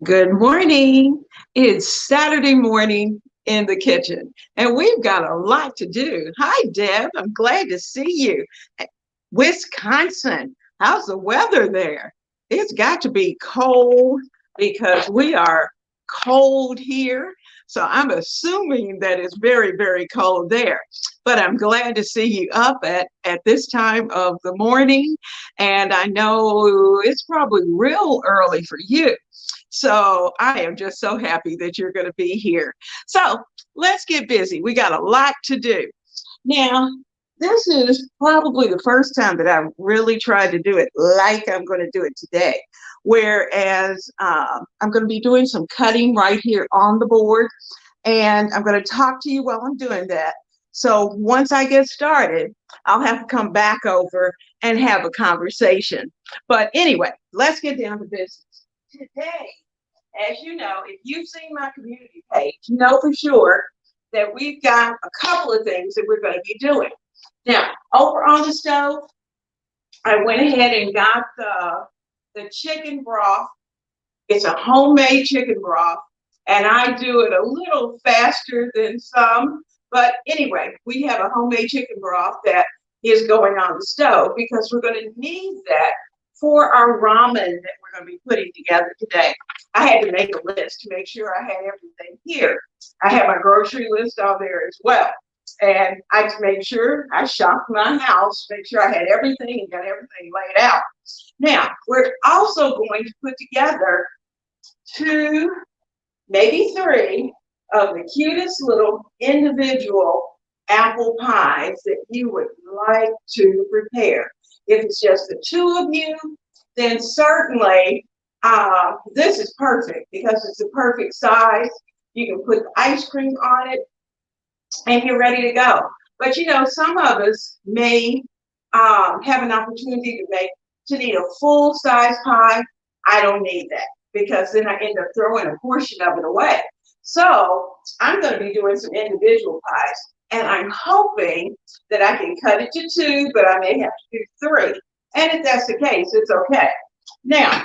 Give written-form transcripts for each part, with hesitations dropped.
Good morning. It's Saturday morning in the kitchen, and we've got a lot to do. Hi, Deb. I'm glad to see you. Wisconsin, how's the weather there? It's got to be cold because we are cold here. So I'm assuming that it's very, very cold there. But I'm glad to see you up at this time of the morning. And I know it's probably real early for you. So I am just so happy that you're going to be here. So let's get busy. We got a lot to do. Now, this is probably the first time that I've really tried to do it like I'm going to do it today. Whereas I'm going to be doing some cutting right here on the board, and I'm going to talk to you while I'm doing that. So once I get started, I'll have to come back over and have a conversation. But anyway, let's get down to business. Today, as you know, if you've seen my community page, you know for sure that we've got a couple of things that we're going to be doing. Now, over on the stove, I went ahead and got the chicken broth. It's a homemade chicken broth, and I do it a little faster than some. But anyway, we have a homemade chicken broth that is going on the stove because we're going to need that for our ramen that we're going to be putting together today. I had to make a list to make sure I had everything here. I have my grocery list on there as well. And I just made sure I shopped my house, make sure I had everything and got everything laid out. Now, we're also going to put together two, maybe three of the cutest little individual apple pies that you would like to prepare. If it's just the two of you, then certainly this is perfect because it's the perfect size. You can put the ice cream on it and you're ready to go. But you know, some of us may have an opportunity to need a full size pie. I don't need that because then I end up throwing a portion of it away. So I'm going to be doing some individual pies, and I'm hoping that I can cut it to two, but I may have to do three. And if that's the case, it's okay. Now,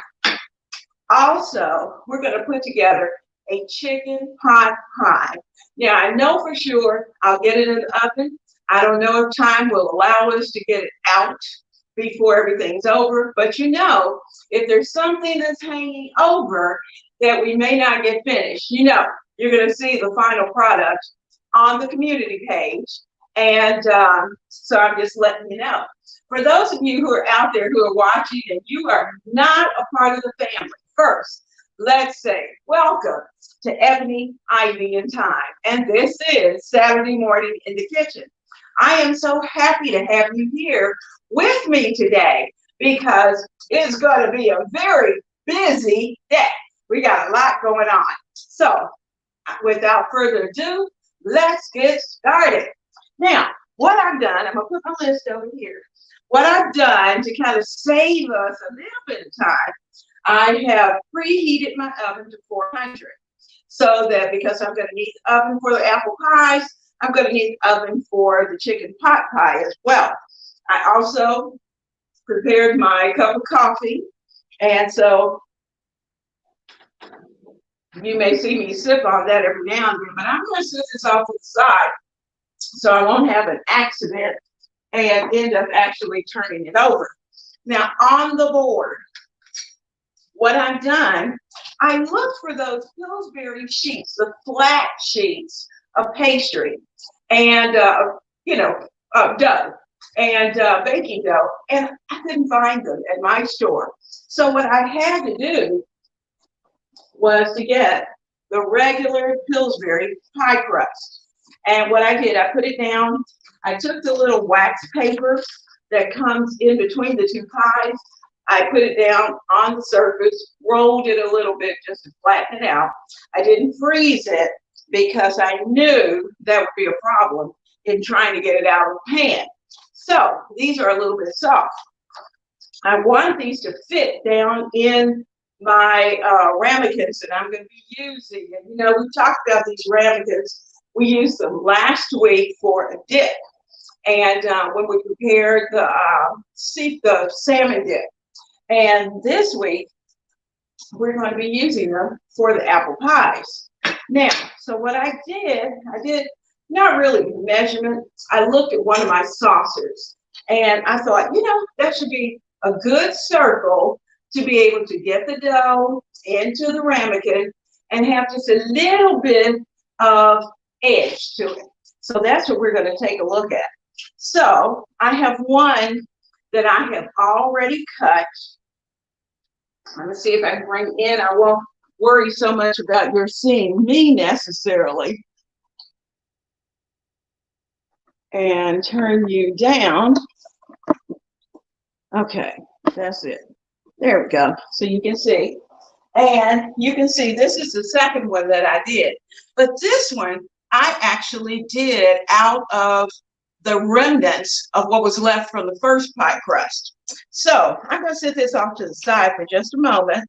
also, we're going to put together a chicken pot pie. Now, I know for sure I'll get it in the oven. I don't know if time will allow us to get it out before everything's over, but you know, if there's something that's hanging over that we may not get finished, you know, you're going to see the final product on the community page. And so I'm just letting you know. For those of you who are out there who are watching and you are not a part of the family, first, let's say welcome to Ebony, Ivy, and Time. And this is Saturday Morning in the Kitchen. I am so happy to have you here with me today because it's going to be a very busy day. We got a lot going on. So without further ado, let's get started. Now, what I've done, I'm going to put my list over here. What I've done to kind of save us a little bit of time, I have preheated my oven to 400. So that because I'm going to need the oven for the apple pies, I'm going to need the oven for the chicken pot pie as well. I also prepared my cup of coffee. And so you may see me sip on that every now and then, but I'm going to set this off to the side so I won't have an accident and end up actually turning it over. Now, on the board, what I've done, I looked for those Pillsbury sheets, the flat sheets of pastry and, dough and baking dough, and I couldn't find them at my store. So what I had to do was to get the regular Pillsbury pie crust. And what I did, I put it down. I took the little wax paper that comes in between the two pies. I put it down on the surface, rolled it a little bit just to flatten it out. I didn't freeze it because I knew that would be a problem in trying to get it out of the pan. So these are a little bit soft. I want these to fit down in my ramekins that I'm going to be using. And you know, we talked about these ramekins. We used them last week for a dip, and when we prepared the salmon dip. And this week we're going to be using them for the apple pies. Now, so what I did not really measurements. I looked at one of my saucers and I thought, that should be a good circle to be able to get the dough into the ramekin and have just a little bit of edge to it. So that's what we're going to take a look at. So I have one that I have already cut. Let me see if I can bring in. I won't worry so much about your seeing me necessarily. And turn you down. Okay, that's it. There we go. So you can see. And you can see this is the second one that I did. But this one I actually did out of the remnants of what was left from the first pie crust. So I'm going to set this off to the side for just a moment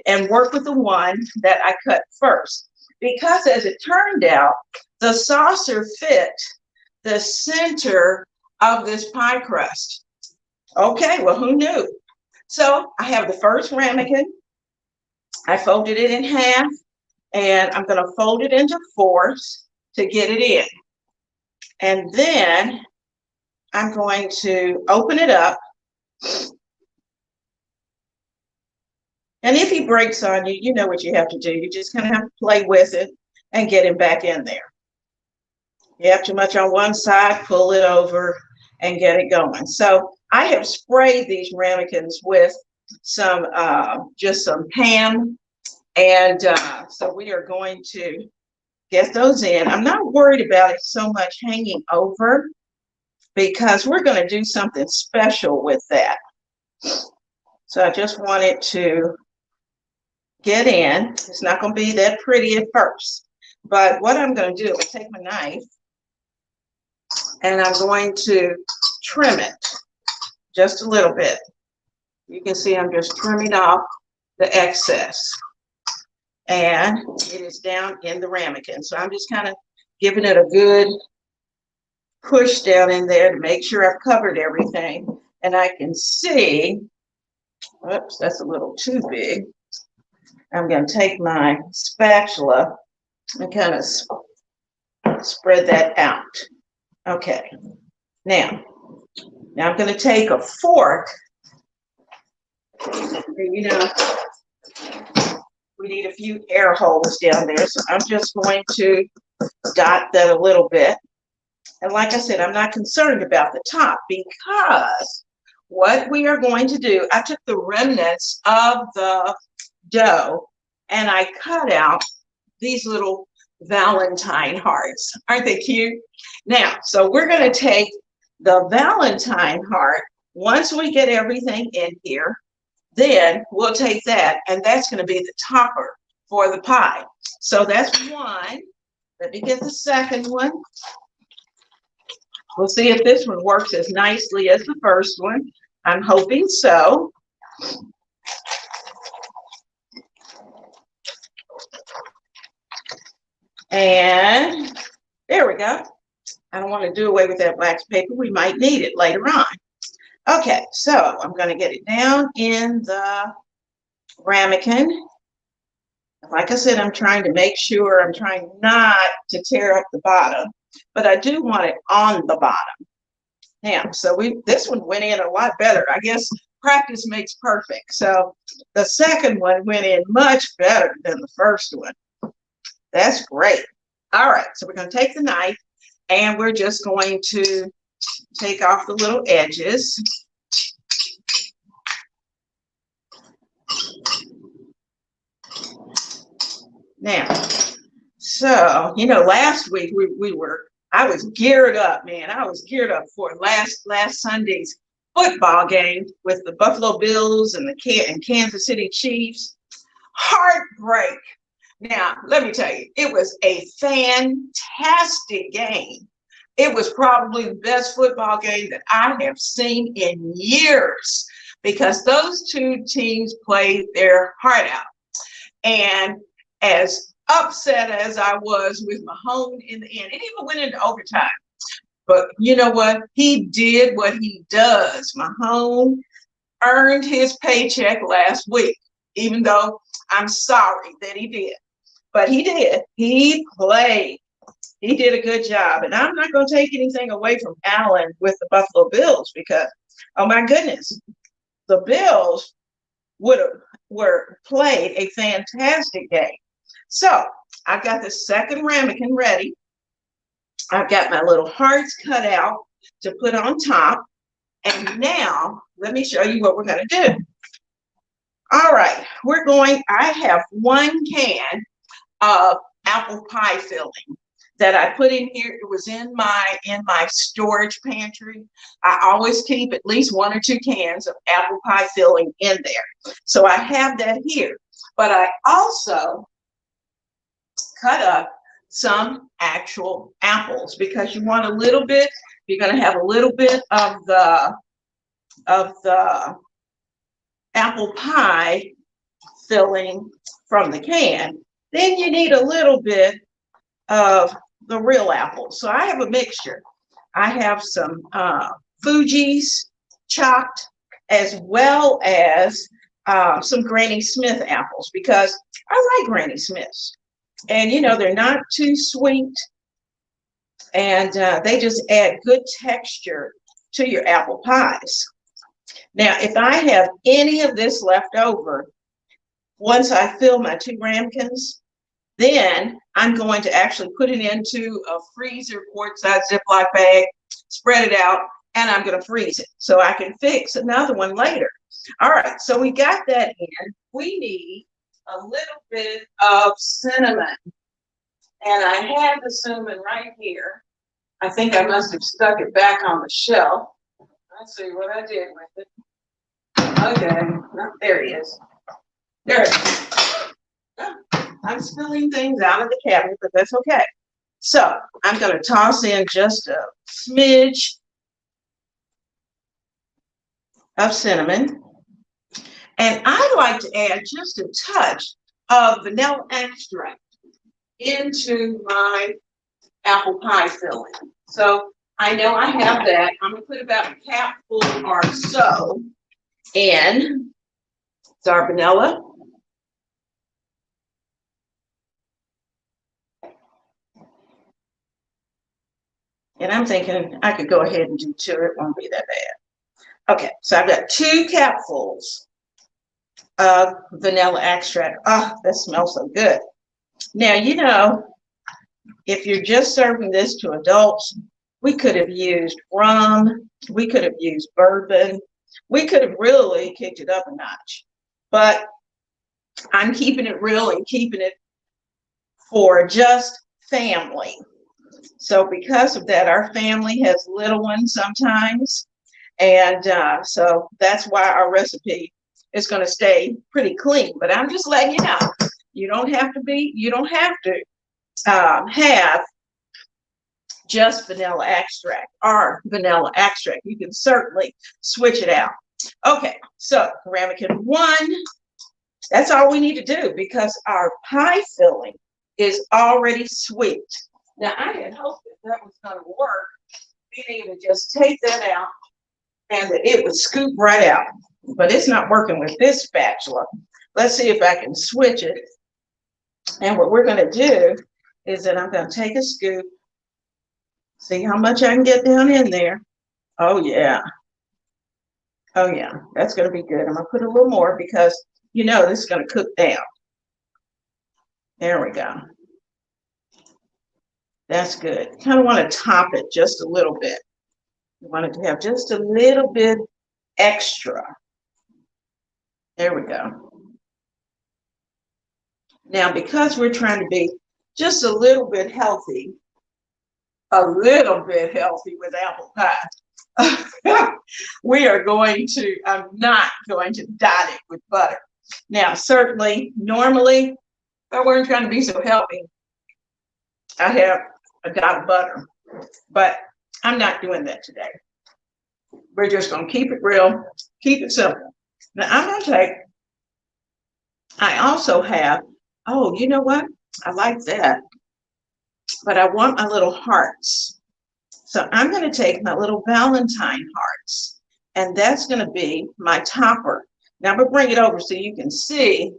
and work with the one that I cut first. Because as it turned out, the saucer fit the center of this pie crust. Okay, well, who knew? So I have the first ramekin. I folded it in half, and I'm going to fold it into fours to get it in. And then I'm going to open it up. And if he breaks on you, you know what you have to do. You just kind of have to play with it and get him back in there. You have too much on one side, pull it over and get it going. So I have sprayed these ramekins with some, just some ham. And so we are going to get those in. I'm not worried about it so much hanging over because we're going to do something special with that. So I just want it to get in. It's not going to be that pretty at first. But what I'm going to do is take my knife and I'm going to trim it just a little bit. You can see I'm just trimming off the excess. And it is down in the ramekin. So I'm just kind of giving it a good push down in there to make sure I've covered everything. And I can see, oops, that's a little too big. I'm going to take my spatula and kind of spread that out. Okay. Now I'm going to take a fork. You know, we need a few air holes down there. So I'm just going to dot that a little bit. And like I said, I'm not concerned about the top because what we are going to do, I took the remnants of the dough and I cut out these little Valentine hearts. Aren't they cute? Now, so we're going to take the Valentine heart. Once we get everything in here, then we'll take that and that's going to be the topper for the pie. So that's one. Let me get the second one. We'll see if this one works as nicely as the first one. I'm hoping so. And there we go. I don't want to do away with that wax paper. We might need it later on. Okay, so I'm going to get it down in the ramekin. Like I said, I'm trying to make sure, I'm trying not to tear up the bottom, but I do want it on the bottom. Now, so this one went in a lot better. I guess practice makes perfect. So the second one went in much better than the first one. That's great. All right, so we're going to take the knife and we're just going to take off the little edges. Now, so, you know, last week I was geared up, man. I was geared up for last Sunday's football game with the Buffalo Bills and the Kansas City Chiefs. Heartbreak. Now, let me tell you, it was a fantastic game. It was probably the best football game that I have seen in years because those two teams played their heart out. And as upset as I was with Mahomes in the end, it even went into overtime. But you know what? He did what he does. Mahomes earned his paycheck last week, even though I'm sorry that he did, but he did. He played. He did a good job. And I'm not going to take anything away from Alan with the Buffalo Bills because, oh my goodness, the Bills were played a fantastic game. So I've got the second ramekin ready. I've got my little hearts cut out to put on top. And now let me show you what we're going to do. All right, I have 1 can of apple pie filling that I put in here. It was in my storage pantry. I always keep at least 1 or 2 cans of apple pie filling in there. So I have that here. But I also cut up some actual apples because you want a little bit, you're going to have a little bit of the apple pie filling from the can. Then you need a little bit of the real apples. So I have a mixture. I have some Fuji's chopped, as well as some Granny Smith apples, because I like Granny Smiths. And you know, they're not too sweet, and they just add good texture to your apple pies. Now, if I have any of this left over, once I fill my 2 ramekins, then I'm going to actually put it into a freezer quart-size Ziploc bag, spread it out, and I'm going to freeze it so I can fix another one later. All right, so we got that in. We need a little bit of cinnamon. And I have the cinnamon right here. I think I must have stuck it back on the shelf. Let's see what I did with it. Okay, oh, there he is. There it is. Oh, I'm spilling things out of the cabinet, but that's okay. So I'm going to toss in just a smidge of cinnamon. And I like to add just a touch of vanilla extract into my apple pie filling. So I know I have that. I'm going to put about a capful or so in. It's our vanilla. And I'm thinking I could go ahead and do 2. It won't be that bad. Okay, so I've got 2 capfuls of vanilla extract. Oh, that smells so good. Now, you know, if you're just serving this to adults, we could have used rum. We could have used bourbon. We could have really kicked it up a notch. But I'm keeping it real and keeping it for just family. So because of that, our family has little ones sometimes. And so that's why our recipe is going to stay pretty clean. But I'm just letting you know, you don't have to have just vanilla extract or vanilla extract. You can certainly switch it out. Okay, so ramekin 1, that's all we need to do because our pie filling is already sweet. Now, I had hoped that was going to work, being able to just take that out and that it would scoop right out. But it's not working with this spatula. Let's see if I can switch it. And what we're going to do is that I'm going to take a scoop, see how much I can get down in there. Oh, yeah. Oh, yeah. That's going to be good. I'm going to put a little more because, you know, this is going to cook down. There we go. That's good. Kind of want to top it just a little bit. You want it to have just a little bit extra. There we go. Now, because we're trying to be just a little bit healthy with apple pie, I'm not going to dot it with butter. Now, certainly, normally, if I weren't trying to be so healthy, I have a dot of butter, but I'm not doing that today. We're just going to keep it real, keep it simple. Now, I'm going to take, I also have, oh, you know what? I like that, but I want my little hearts. So I'm going to take my little Valentine hearts, and that's going to be my topper. Now I'm going to bring it over so you can see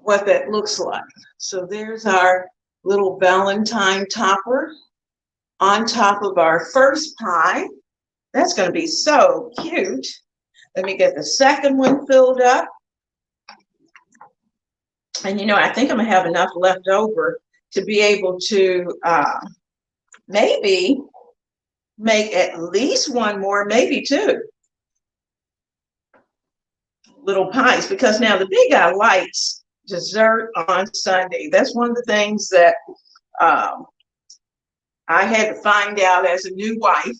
what that looks like. So there's our little Valentine topper on top of our first pie. That's going to be so cute. Let me get the second one filled up. And I think I'm going to have enough left over to be able to maybe make at least one more, maybe two little pies, because now the big guy likes dessert on Sunday. That's one of the things that I had to find out as a new wife,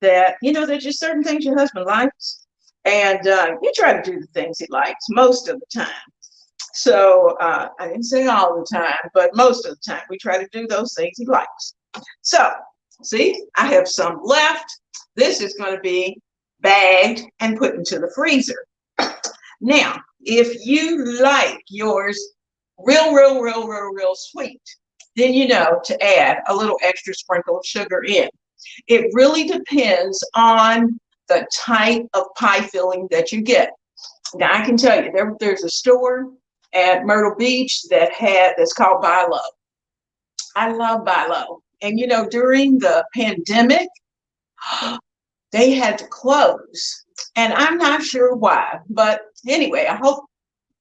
that there's just certain things your husband likes, and you try to do the things he likes most of the time. So I didn't say all the time, but most of the time we try to do those things he likes. So see, I have some left. This is going to be bagged and put into the freezer. Now, if you like yours real sweet, then to add a little extra sprinkle of sugar in. It really depends on the type of pie filling that you get. Now, I can tell you, there's a store at Myrtle Beach that's called Buy Low. I love Buy Low. And during the pandemic, they had to close. And I'm not sure why. But anyway, I hope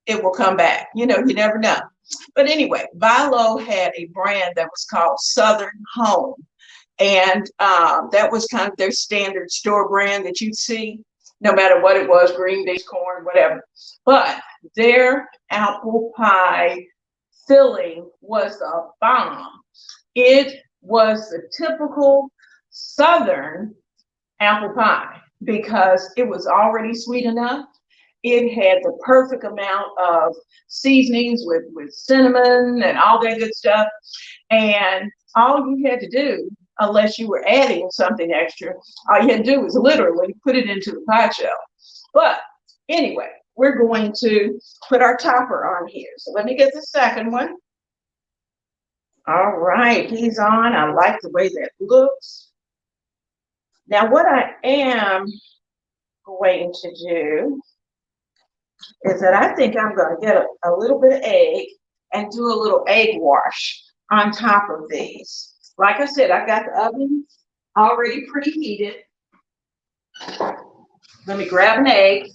it will come back. You never know. But anyway, Buy Low had a brand that was called Southern Home. And that was kind of their standard store brand that you'd see, no matter what it was, green beans, corn, whatever. But their apple pie filling was a bomb. It was the typical Southern apple pie because it was already sweet enough. It had the perfect amount of seasonings with cinnamon and all that good stuff. And all you had to do, unless you were adding something extra, all you had to do was literally put it into the pie shell. But anyway, we're going to put our topper on here. So let me get the second one. All right, he's on. I like the way that looks. Now, what I am going to do is that I think I'm going to get a little bit of egg and do a little egg wash on top of these. Like I said, I've got the oven already preheated. Let me grab an egg.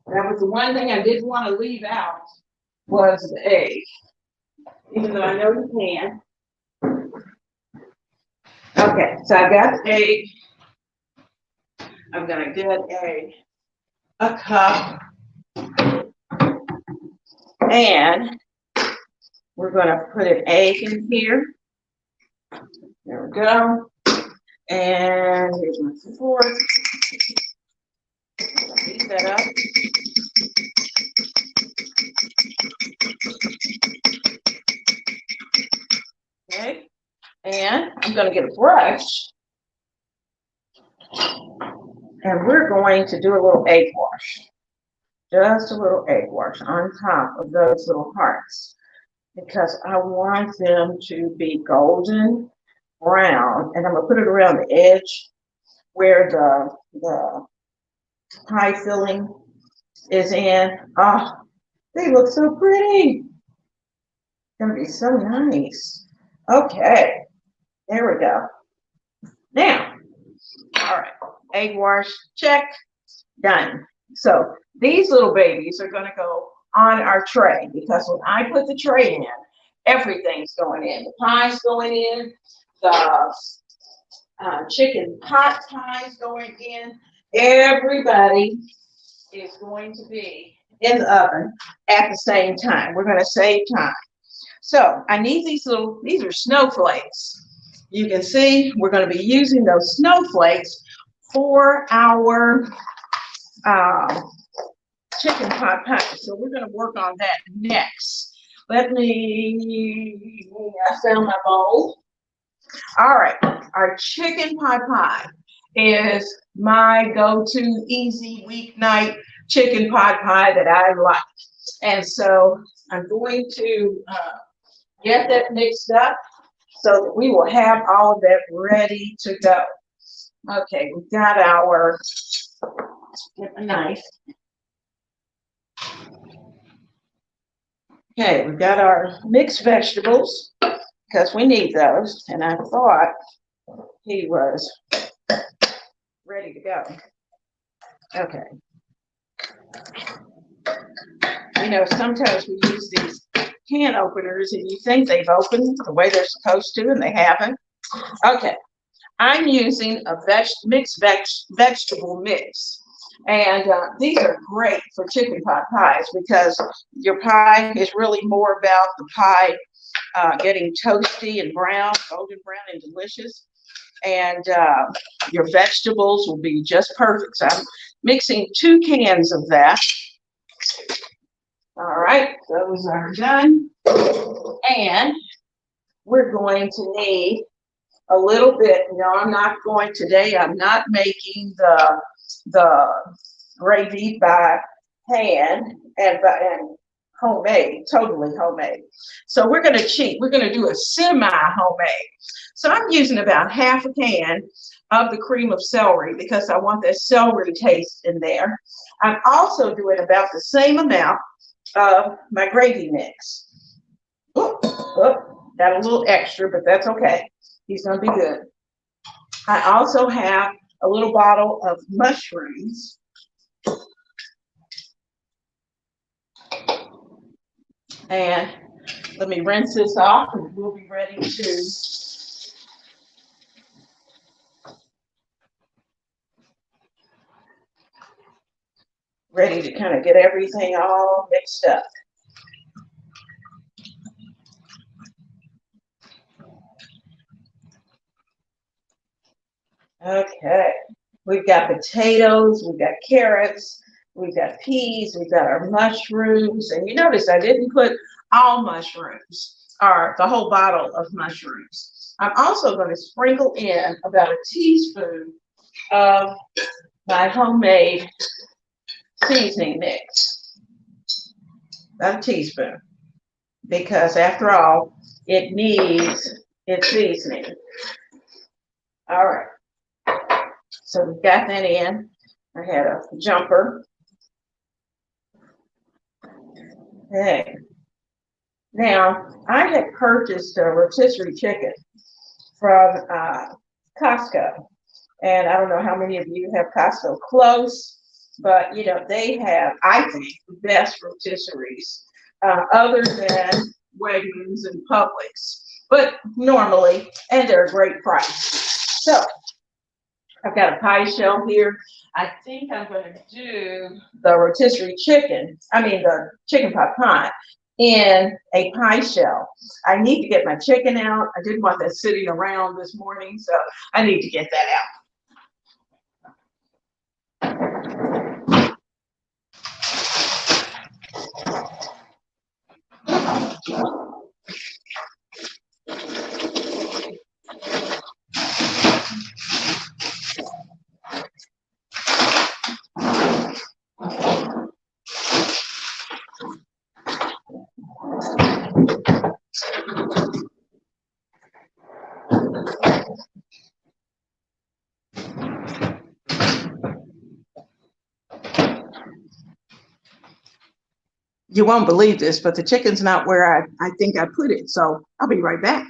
That was the one thing I didn't want to leave out, was the egg, even though I know you can. Okay, so I got the egg. I'm going to get a cup, and we're going to put an egg in here. There we go. And here's my fork. Heat that up. Okay. And I'm going to get a brush. And we're going to do a little egg wash. Just a little egg wash on top of those little hearts, because I want them to be golden brown. And I'm going to put it around the edge where the pie filling is in. Oh, they look so pretty. It's going to be so nice. Okay, there we go. Now, all right, egg wash, check, done. So these little babies are going to go on our tray, because when I put the tray in, everything's going in. The pie's going in, the chicken pot pie's going in. Everybody is going to be in the oven at the same time. We're going to save time. So I need these are snowflakes. You can see we're going to be using those snowflakes for our chicken pot pie. So we're going to work on that next. I found my bowl. All right, our chicken pot pie is my go-to easy weeknight chicken pot pie that I like. And so I'm going to get that mixed up so that we will have all of that ready to go. Okay, we've got our, get a knife. Okay, we've got our mixed vegetables because we need those. And I thought he was ready to go. Okay. You know, sometimes we use these can openers and you think they've opened the way they're supposed to and they haven't. Okay. I'm using a mixed vegetable mix. And these are great for chicken pot pies because your pie is really more about the pie getting toasty and brown, golden brown and delicious. And your vegetables will be just perfect. So I'm mixing 2 cans of that. All right, those are done. And we're going to need a little bit. No, I'm not making the gravy by hand and homemade, totally homemade. So we're going to cheat. We're going to do a semi-homemade. So I'm using about half a can of the cream of celery because I want that celery taste in there. I'm also doing about the same amount of my gravy mix. Got a little extra, but that's okay. He's going to be good. I also have a little bottle of mushrooms. And let me rinse this off and we'll be ready to kind of get everything all mixed up. Okay, we've got potatoes, we've got carrots, we've got peas, we've got our mushrooms, and you notice I didn't put all mushrooms or the whole bottle of mushrooms. I'm also going to sprinkle in about a teaspoon of my homemade seasoning mix. About a teaspoon, because after all, it needs its seasoning. All right. So we've got that in. I had a jumper. Okay. Now, I had purchased a rotisserie chicken from Costco. And I don't know how many of you have Costco close, but, you know, they have, I think, the best rotisseries other than Wegmans and Publix. But normally, and they're a great price. So, I've got a pie shell here. I think I'm going to do the rotisserie chicken, the chicken pot pie in a pie shell. I need to get my chicken out. I didn't want that sitting around this morning, so I need to get that out. You won't believe this, but the chicken's not where I think I put it. So I'll be right back.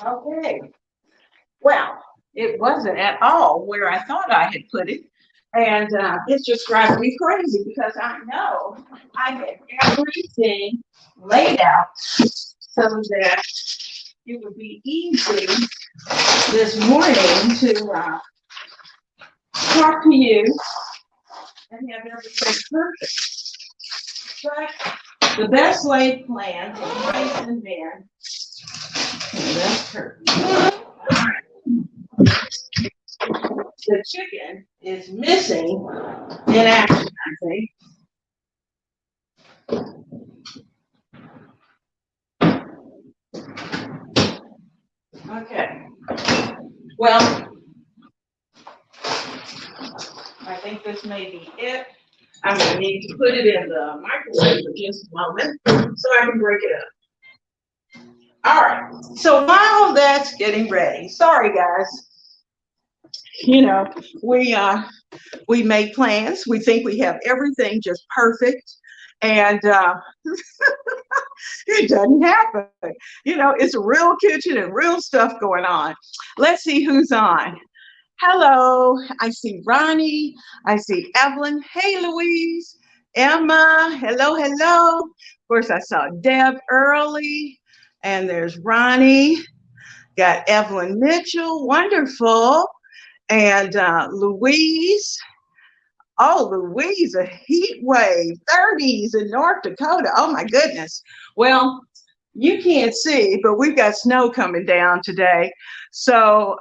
Okay. Well, it wasn't at all where I thought I had put it. And it's just driving me crazy because I know I had everything laid out so that it would be easy this morning to talk to you and have everything perfect. But the best laid plans are mice and men And that's turkey. The chicken is missing in action, I think. Okay. Well, I think this may be it. I'm going to need to put it in the microwave for just a moment so I can break it up. All right. So while that's getting ready, sorry guys. You know, we make plans. We think we have everything just perfect, and it doesn't happen. You know, it's a real kitchen and real stuff going on. Let's see who's on. Hello, I see Ronnie. I see Evelyn. Hey, Louise. Emma. Hello, hello. Of course, I saw Deb early, and there's Ronnie. Got Evelyn Mitchell. Wonderful. And Louise. Oh, Louise, a heat wave, 30s in North Dakota. Oh, my goodness. Well, you can't see, but we've got snow coming down today. So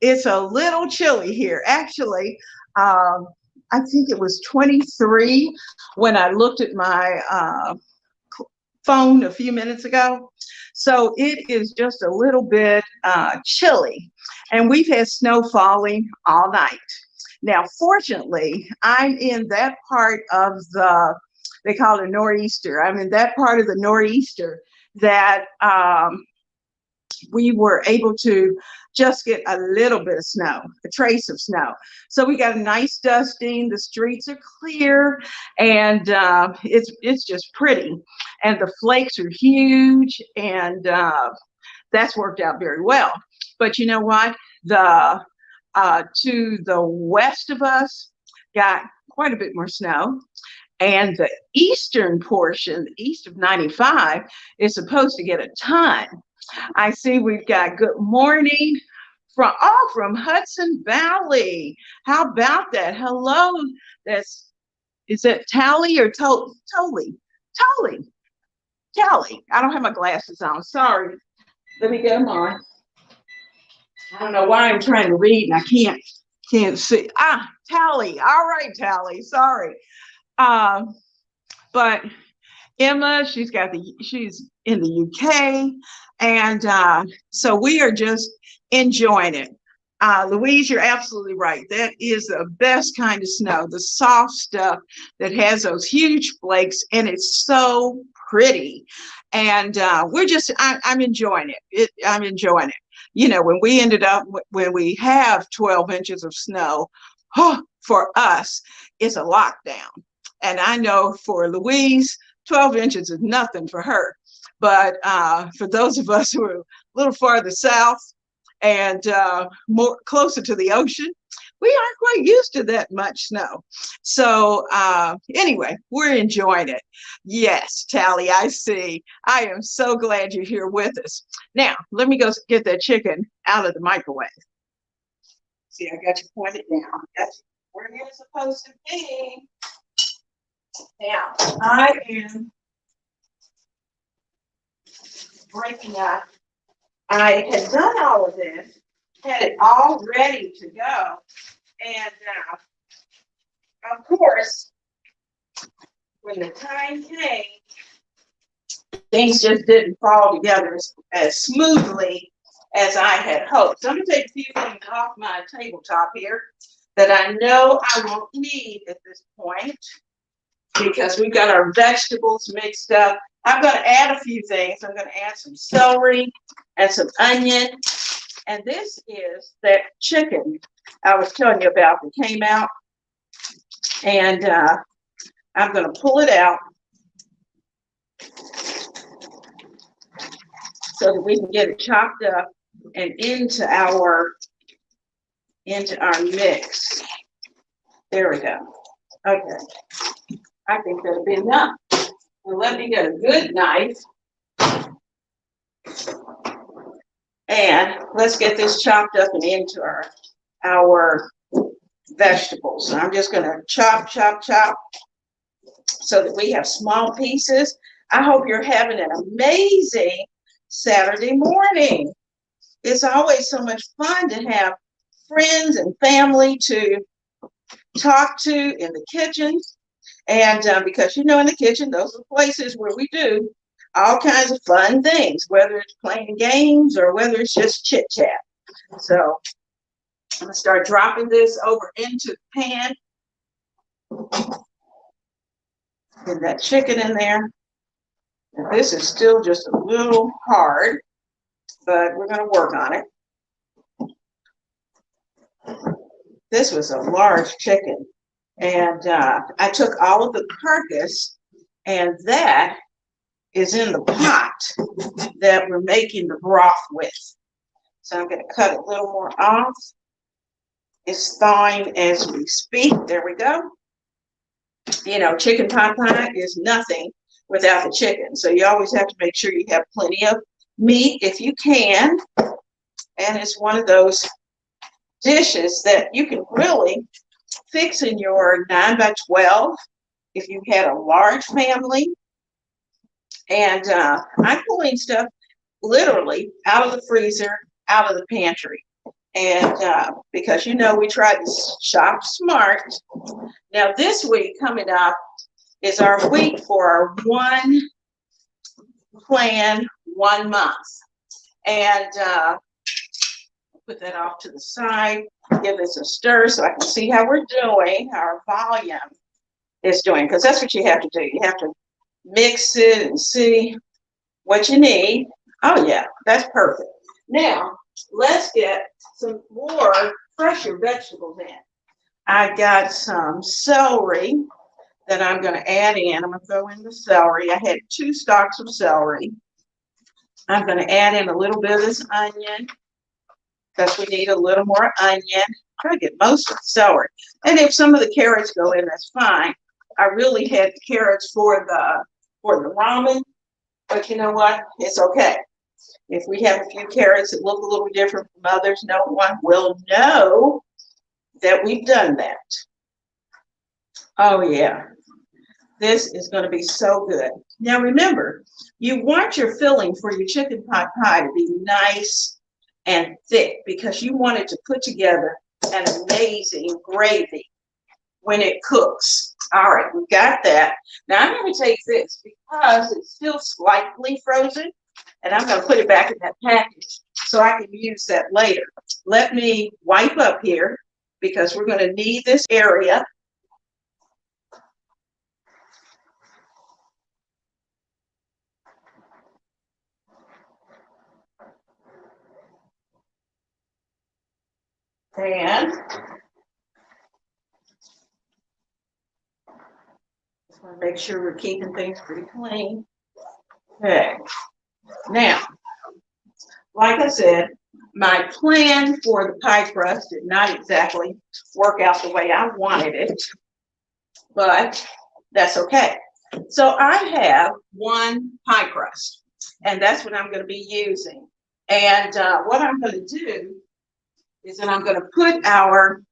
it's a little chilly here. Actually, I think it was 23 when I looked at my phone a few minutes ago. So it is just a little bit chilly. And we've had snow falling all night. Now, fortunately, I'm in that part of they call it a nor'easter. I'm in that part of the nor'easter that we were able to just get a little bit of snow, a trace of snow. So we got a nice dusting. The streets are clear, and it's just pretty. And the flakes are huge, and that's worked out very well. But you know what? To the west of us, got quite a bit more snow. And the eastern portion, east of 95, is supposed to get a ton. I see we've got good morning from Hudson Valley. How about that? Hello. Is that Tally or Tolly? Tally. I don't have my glasses on. Sorry. Let me get them on. I don't know why I'm trying to read and I can't see. Tally. All right, Tally. Sorry. But Emma, she's in the UK, and so we are just enjoying it. Louise, you're absolutely right. That is the best kind of snow, the soft stuff that has those huge flakes, and it's so pretty. And I'm enjoying it. I'm enjoying it. You know, when we have 12 inches of snow, for us, it's a lockdown. And I know for Louise, 12 inches is nothing for her. But for those of us who are a little farther south and more closer to the ocean, we aren't quite used to that much snow. So anyway, we're enjoying it. Yes, Tally, I see. I am so glad you're here with us. Now, let me go get that chicken out of the microwave. See, I got you pointed down. That's where you're supposed to be. Now, I am breaking up. I had done all of this, had it all ready to go. And of course, when the time came, things just didn't fall together as smoothly as I had hoped. So I'm going to take a few things off my tabletop here that I know I won't need at this point because we've got our vegetables mixed up. I'm going to add a few things. I'm going to add some celery and some onion. And this is that chicken I was telling you about that came out. And I'm going to pull it out so that we can get it chopped up and into our mix. There we go. Okay. I think that'll be enough. Well, let me get a good knife. And let's get this chopped up and into our vegetables. So I'm just going to chop so that we have small pieces. I hope you're having an amazing Saturday morning. It's always so much fun to have friends and family to talk to in the kitchen. And because, in the kitchen, those are places where we do all kinds of fun things, whether it's playing games or whether it's just chit chat. So I'm going to start dropping this over into the pan. Get that chicken in there. And this is still just a little hard, but we're going to work on it. This was a large chicken, and I took all of the carcass, and that is in the pot that we're making the broth with. So I'm going to cut a little more off. It's thawing as we speak. There we go. Chicken pot pie is nothing without the chicken. So you always have to make sure you have plenty of meat if you can. And it's one of those dishes that you can really fix in your 9x12 if you had a large family. And I'm pulling stuff literally out of the freezer, out of the pantry. And because, we try to shop smart. Now, this week coming up is our week for our one plan, 1 month. And put that off to the side, give this a stir so I can see how we're doing, how our volume is doing, because that's what you have to do. You have to mix it and see what you need. Oh, yeah, that's perfect. Now, let's get some more fresher vegetables in. I got some celery that I'm going to add in. I'm going to throw in the celery. I had 2 stalks of celery. I'm going to add in a little bit of this onion because we need a little more onion. Try to get most of the celery. And if some of the carrots go in, that's fine. I really had the carrots for the ramen, but you know what? It's okay. If we have a few carrots that look a little different from others, no one will know that we've done that. Oh, yeah. This is going to be so good. Now, remember, you want your filling for your chicken pot pie to be nice and thick because you want it to put together an amazing gravy when it cooks. All right, we got that. Now, I'm going to take this because it's still slightly frozen, and I'm going to put it back in that package so I can use that later. Let me wipe up here because we're going to need this area. And just want to make sure we're keeping things pretty clean. Okay. Now, like I said, my plan for the pie crust did not exactly work out the way I wanted it, but that's okay. So I have 1 pie crust, and that's what I'm going to be using. And what I'm going to do is that I'm going to put our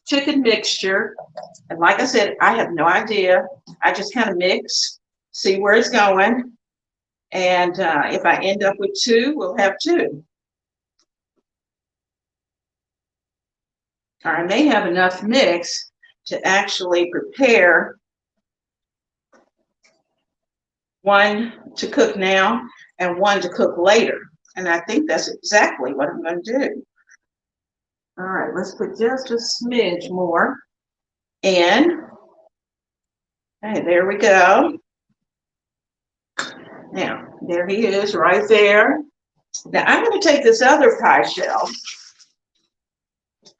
chicken mixture, and like I said, I have no idea. I just kind of mix, see where it's going. And if I end up with 2, we'll have 2. Or I may have enough mix to actually prepare 1 to cook now and 1 to cook later. And I think that's exactly what I'm going to do. All right, let's put just a smidge more in. Okay, there we go. Now, there he is right there. Now, I'm going to take this other pie shell.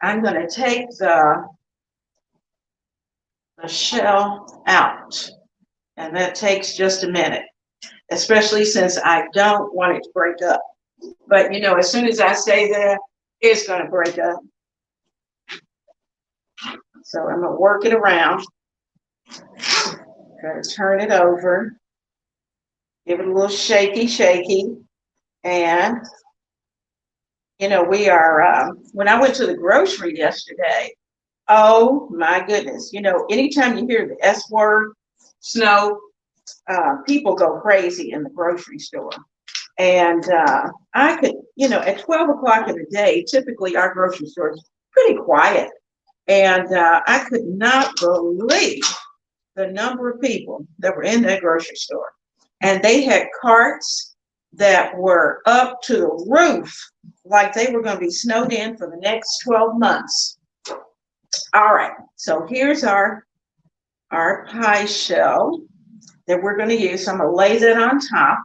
I'm going to take the shell out. And that takes just a minute, especially since I don't want it to break up. But, as soon as I say that, it's going to break up. So I'm going to work it around. Going to turn it over. Give it a little shaky. And, we are, when I went to the grocery yesterday, oh my goodness, anytime you hear the S word, snow, people go crazy in the grocery store. And I could, you know, at 12 o'clock in the day, typically our grocery store is pretty quiet. And I could not believe the number of people that were in that grocery store. And they had carts that were up to the roof, like they were going to be snowed in for the next 12 months. All right, so here's our pie shell that we're going to use. So I'm going to lay that on top.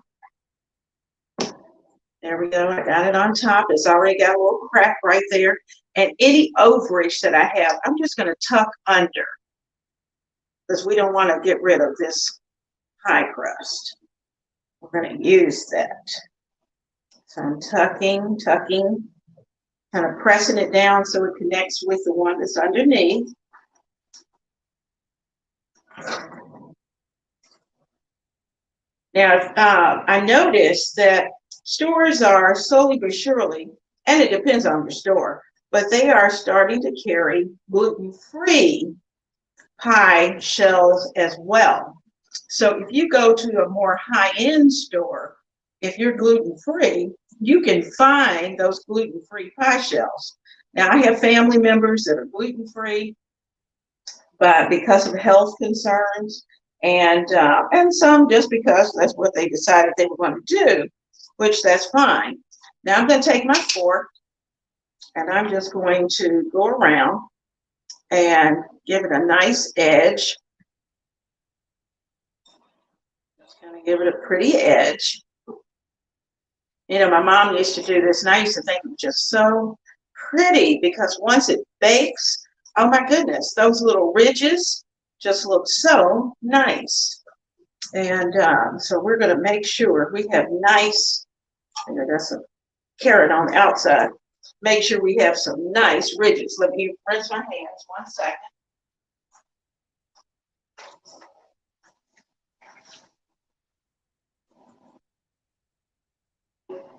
There we go. I got it on top. It's already got a little crack right there. And any overage that I have, I'm just going to tuck under, because we don't want to get rid of this pie crust. We're going to use that. So I'm tucking, kind of pressing it down so it connects with the one that's underneath. Now, I noticed that stores are slowly but surely, and it depends on the store, but they are starting to carry gluten-free pie shells as well. So if you go to a more high-end store, if you're gluten-free, you can find those gluten-free pie shells. Now, I have family members that are gluten-free, but because of health concerns, and some just because that's what they decided they were going to do, which that's fine. Now I'm going to take my fork, and I'm just going to go around and give it a nice edge. Just going to give it a pretty edge. You know, my mom used to do this, and I used to think it was just so pretty, because once it bakes, oh my goodness, those little ridges just look so nice. And so we're going to make sure we have nice, I got some carrot on the outside. Make sure we have some nice ridges. Let me rinse my hands 1 second.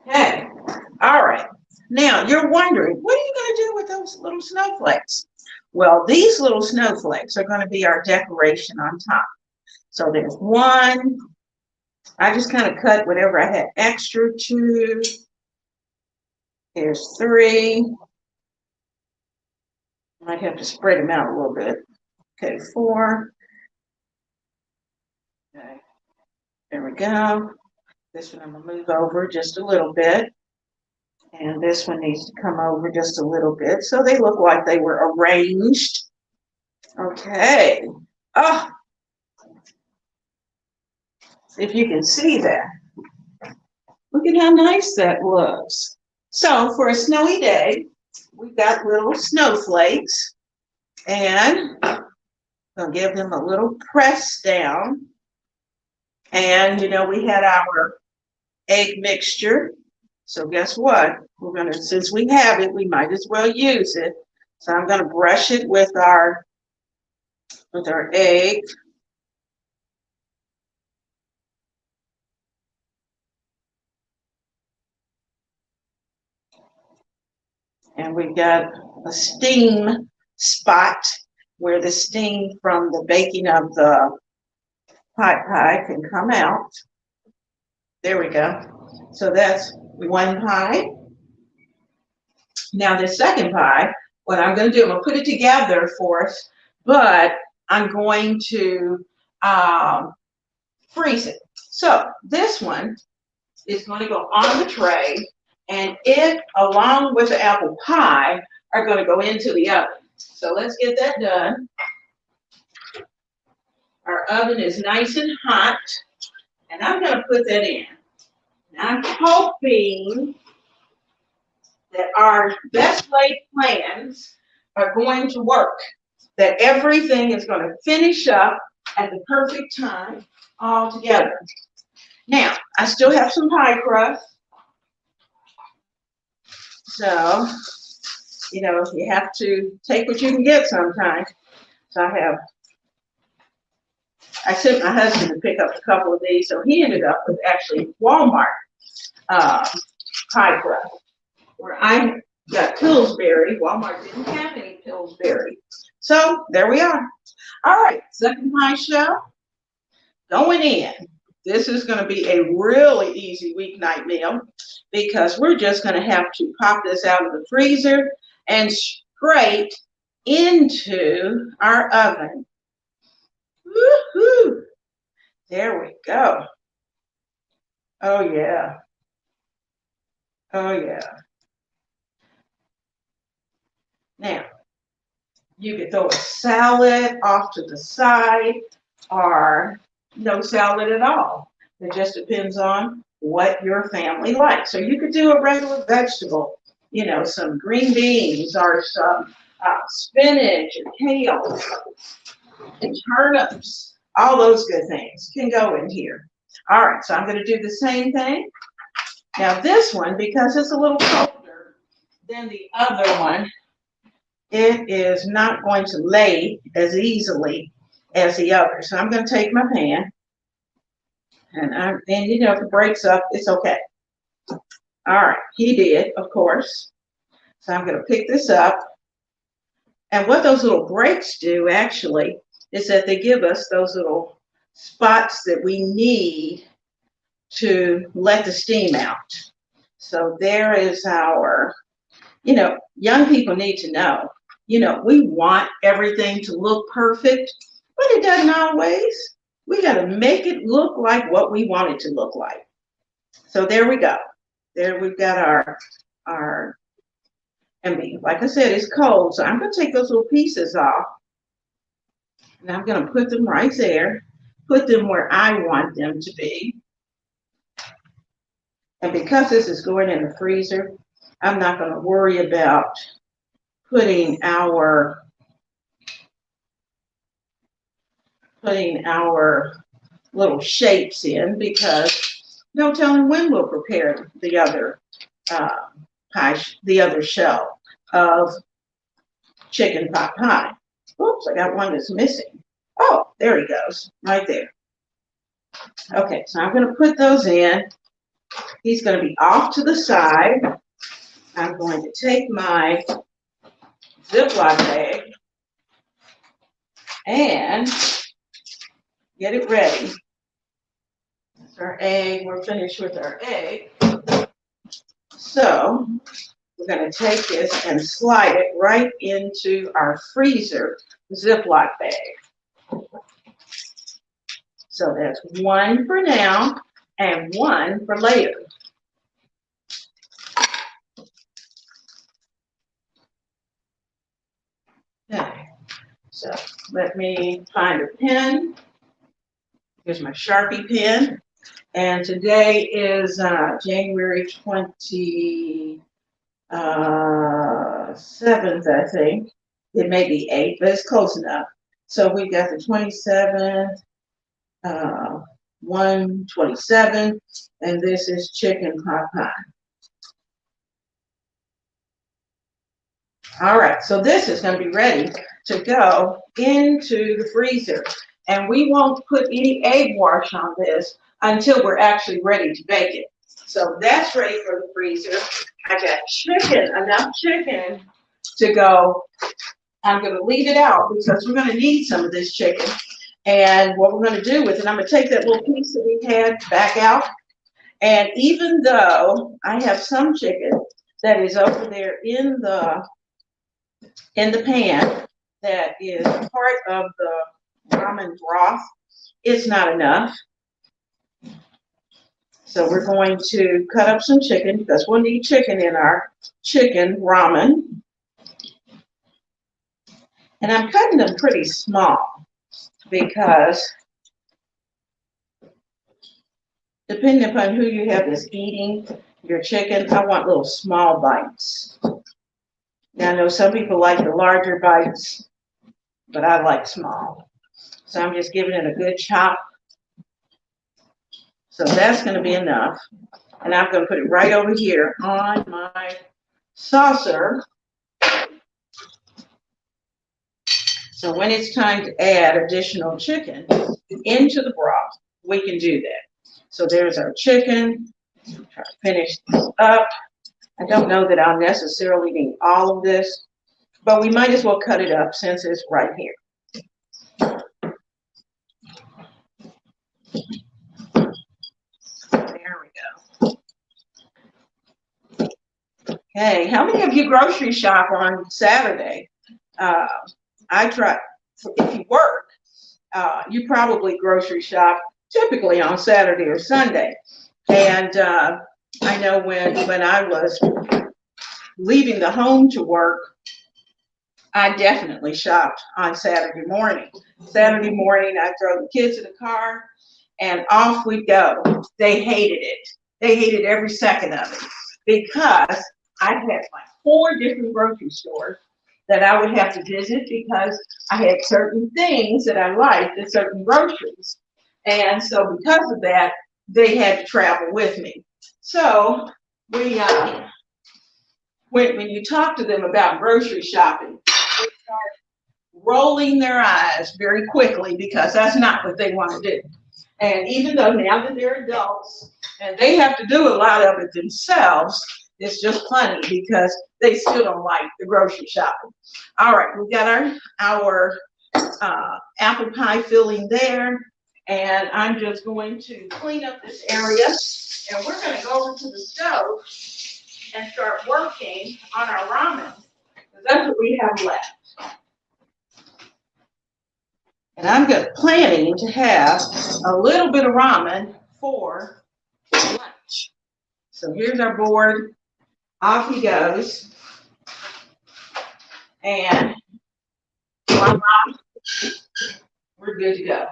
Okay, all right. Now you're wondering, what are you going to do with those little snowflakes? Well, these little snowflakes are going to be our decoration on top. So there's one. I just kind of cut whatever I had extra. 2. There's 3. Might have to spread them out a little bit. Okay, 4. Okay, there we go. This one I'm going to move over just a little bit. And this one needs to come over just a little bit, so they look like they were arranged. Okay. Oh, if you can see that. Look at how nice that looks. So for a snowy day, we've got little snowflakes, and I'll give them a little press down. And you know, we had our egg mixture. So guess what? We're going to, since we have it, we might as well use it. So I'm going to brush it with our egg. And we've got a steam spot where the steam from the baking of the pie can come out. There we go. So that's one pie. Now the second pie, what I'm going to do, I'm going to put it together for us, but I'm going to freeze it. So this one is going to go on the tray, and it, along with the apple pie, are going to go into the oven. So let's get that done. Our oven is nice and hot, and I'm going to put that in. I'm hoping that our best laid plans are going to work, that everything is going to finish up at the perfect time all together. Now, I still have some pie crust. So, you know, you have to take what you can get sometimes. So I sent my husband to pick up a couple of these, so he ended up with actually Walmart pie crust. Where I got Pillsbury, Walmart didn't have any Pillsbury. So there we are. All right, second pie shell going in. This is going to be a really easy weeknight meal because we're just going to have to pop this out of the freezer and straight into our oven. Woohoo! There we go. Oh yeah. Oh yeah. Now, you could throw a salad off to the side or no salad at all. It just depends on what your family likes. So you could do a regular vegetable, you know, some green beans or some spinach and kale and turnips. All those good things can go in here. All right, so I'm going to do the same thing. Now this one, because it's a little colder than the other one, it is not going to lay as easily as the other. So I'm going to take my pan, and you know, if it breaks up, it's okay. All right, he did, of course. So I'm going to pick this up. And what those little breaks do actually is that they give us those little spots that we need to let the steam out. So there is our, you know, young people need to know, you know, we want everything to look perfect, but it doesn't always. We got to make it look like what we want it to look like. So there we go. There we've got our, and like I said, it's cold. So I'm going to take those little pieces off. And I'm going to put them right there, put them where I want them to be. And because this is going in the freezer, I'm not going to worry about putting our little shapes in, because no telling when we'll prepare the other the other shell of chicken pot pie. Oops, I got one that's missing. Oh, there he goes, right there. Okay, so I'm going to put those in. He's going to be off to the side. I'm going to take my Ziploc bag and get it ready. That's our egg. We're finished with our egg. So we're going to take this and slide it right into our freezer Ziploc bag. So that's one for now and one for later. Okay, so let me find a pen. Here's my Sharpie pen. And today is January 27th, I think. It may be 8th, but it's close enough. So we got the 27th, 1/27, and this is chicken pot pie. All right, so this is going to be ready to go into the freezer. And we won't put any egg wash on this until we're actually ready to bake it. So that's ready for the freezer. I got chicken, enough chicken to go. I'm going to leave it out because we're going to need some of this chicken. And what we're going to do with it, I'm going to take that little piece that we had back out. And even though I have some chicken that is over there in the pan that is part of the ramen broth, it's not enough. So we're going to cut up some chicken because we'll need chicken in our chicken ramen. And I'm cutting them pretty small because depending upon who you have that's eating your chicken, I want little small bites. Now, I know some people like the larger bites, but I like small. So I'm just giving it a good chop. So that's going to be enough. And I'm going to put it right over here on my saucer. So when it's time to add additional chicken into the broth, we can do that. So there's our chicken. Try to finish this up. I don't know that I'll necessarily need all of this, but we might as well cut it up since it's right here. Okay, how many of you grocery shop on Saturday? I try, if you work, you probably grocery shop typically on Saturday or Sunday. And I know when I was leaving the home to work, I definitely shopped on Saturday morning. Saturday morning, I throw the kids in the car and off we go. They hated it. They hated every second of it because I had like 4 different grocery stores that I would have to visit because I had certain things that I liked at certain groceries. And so because of that, they had to travel with me. So we when you talk to them about grocery shopping, they start rolling their eyes very quickly because that's not what they want to do. And even though now that they're adults and they have to do a lot of it themselves, it's just funny because they still don't like the grocery shopping. All right, we've got our apple pie filling there. And I'm just going to clean up this area. And we're going to go over to the stove and start working on our ramen. Because that's what we have left. And I'm planning to have a little bit of ramen for lunch. So here's our board. Off he goes. And voila, we're good to go.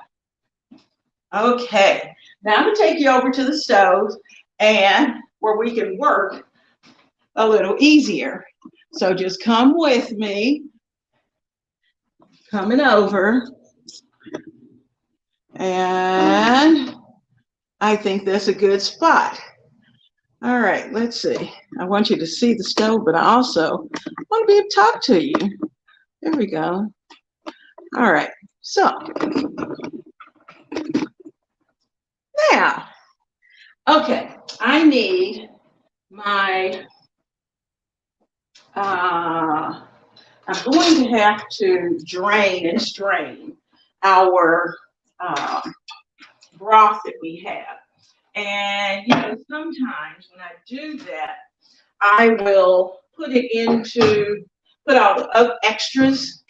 Okay, now I'm going to take you over to the stove and where we can work a little easier. So just come with me. Coming over. And I think that's a good spot. All right, let's see. I want you to see the stove, but I also want to be able to talk to you. There we go. All right, so now, okay, I need my, I'm going to have to drain and strain our broth that we have. And, you know, sometimes when I do that, I will put all the extras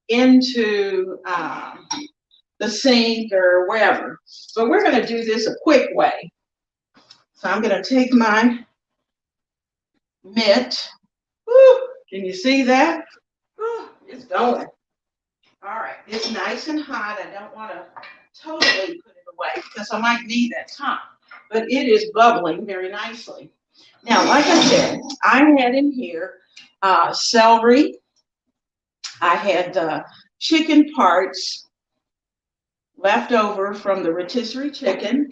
into the sink or wherever. But we're going to do this a quick way. So I'm going to take my mitt. Woo, can you see that? Woo, it's going. All right, it's nice and hot. I don't want to totally put it away because I might need that time. But it is bubbling very nicely. Now, like I said, I had in here celery. I had chicken parts left over from the rotisserie chicken.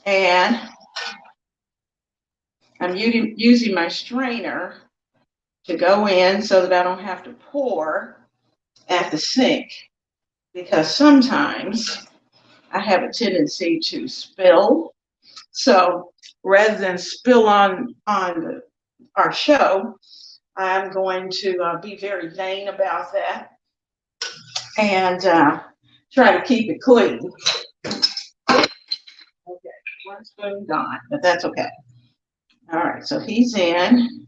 And I'm using my strainer to go in so that I don't have to pour at the sink. Because sometimes I have a tendency to spill. So rather than spill on our show, I'm going to be very vain about that and try to keep it clean. Okay, 1 spoon gone, but that's okay. All right, so he's in.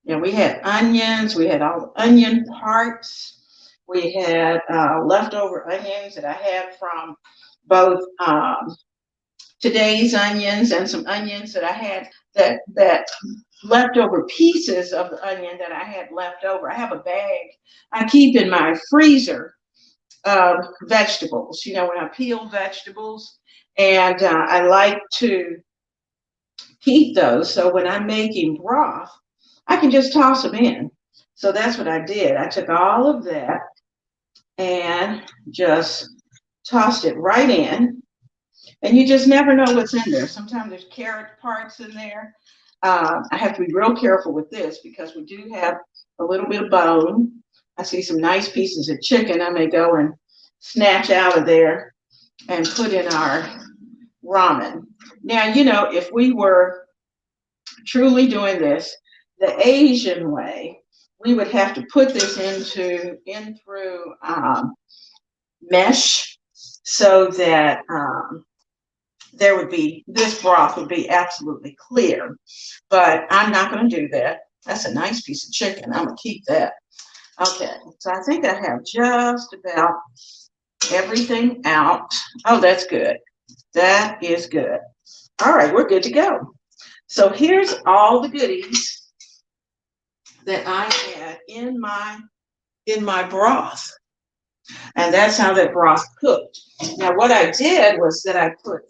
And we had onions. We had all the onion parts. We had leftover onions that I had from both today's onions and some onions that I had that leftover pieces of the onion that I had left over. I have a bag I keep in my freezer of vegetables, you know, when I peel vegetables. And I like to keep those so when I'm making broth, I can just toss them in. So that's what I did. I took all of that and just tossed it right in. And you just never know what's in there. Sometimes there's carrot parts in there. I have to be real careful with this because we do have a little bit of bone. I see some nice pieces of chicken I may go and snatch out of there and put in our ramen. Now, you know, if we were truly doing this the Asian way, we would have to put this in through mesh so that this broth would be absolutely clear. But I'm not going to do that. That's a nice piece of chicken. I'm going to keep that. Okay, so I think I have just about everything out. Oh, that's good. That is good. All right, we're good to go. So here's all the goodies that I had in my broth. And that's how that broth cooked. Now, what I did was that I put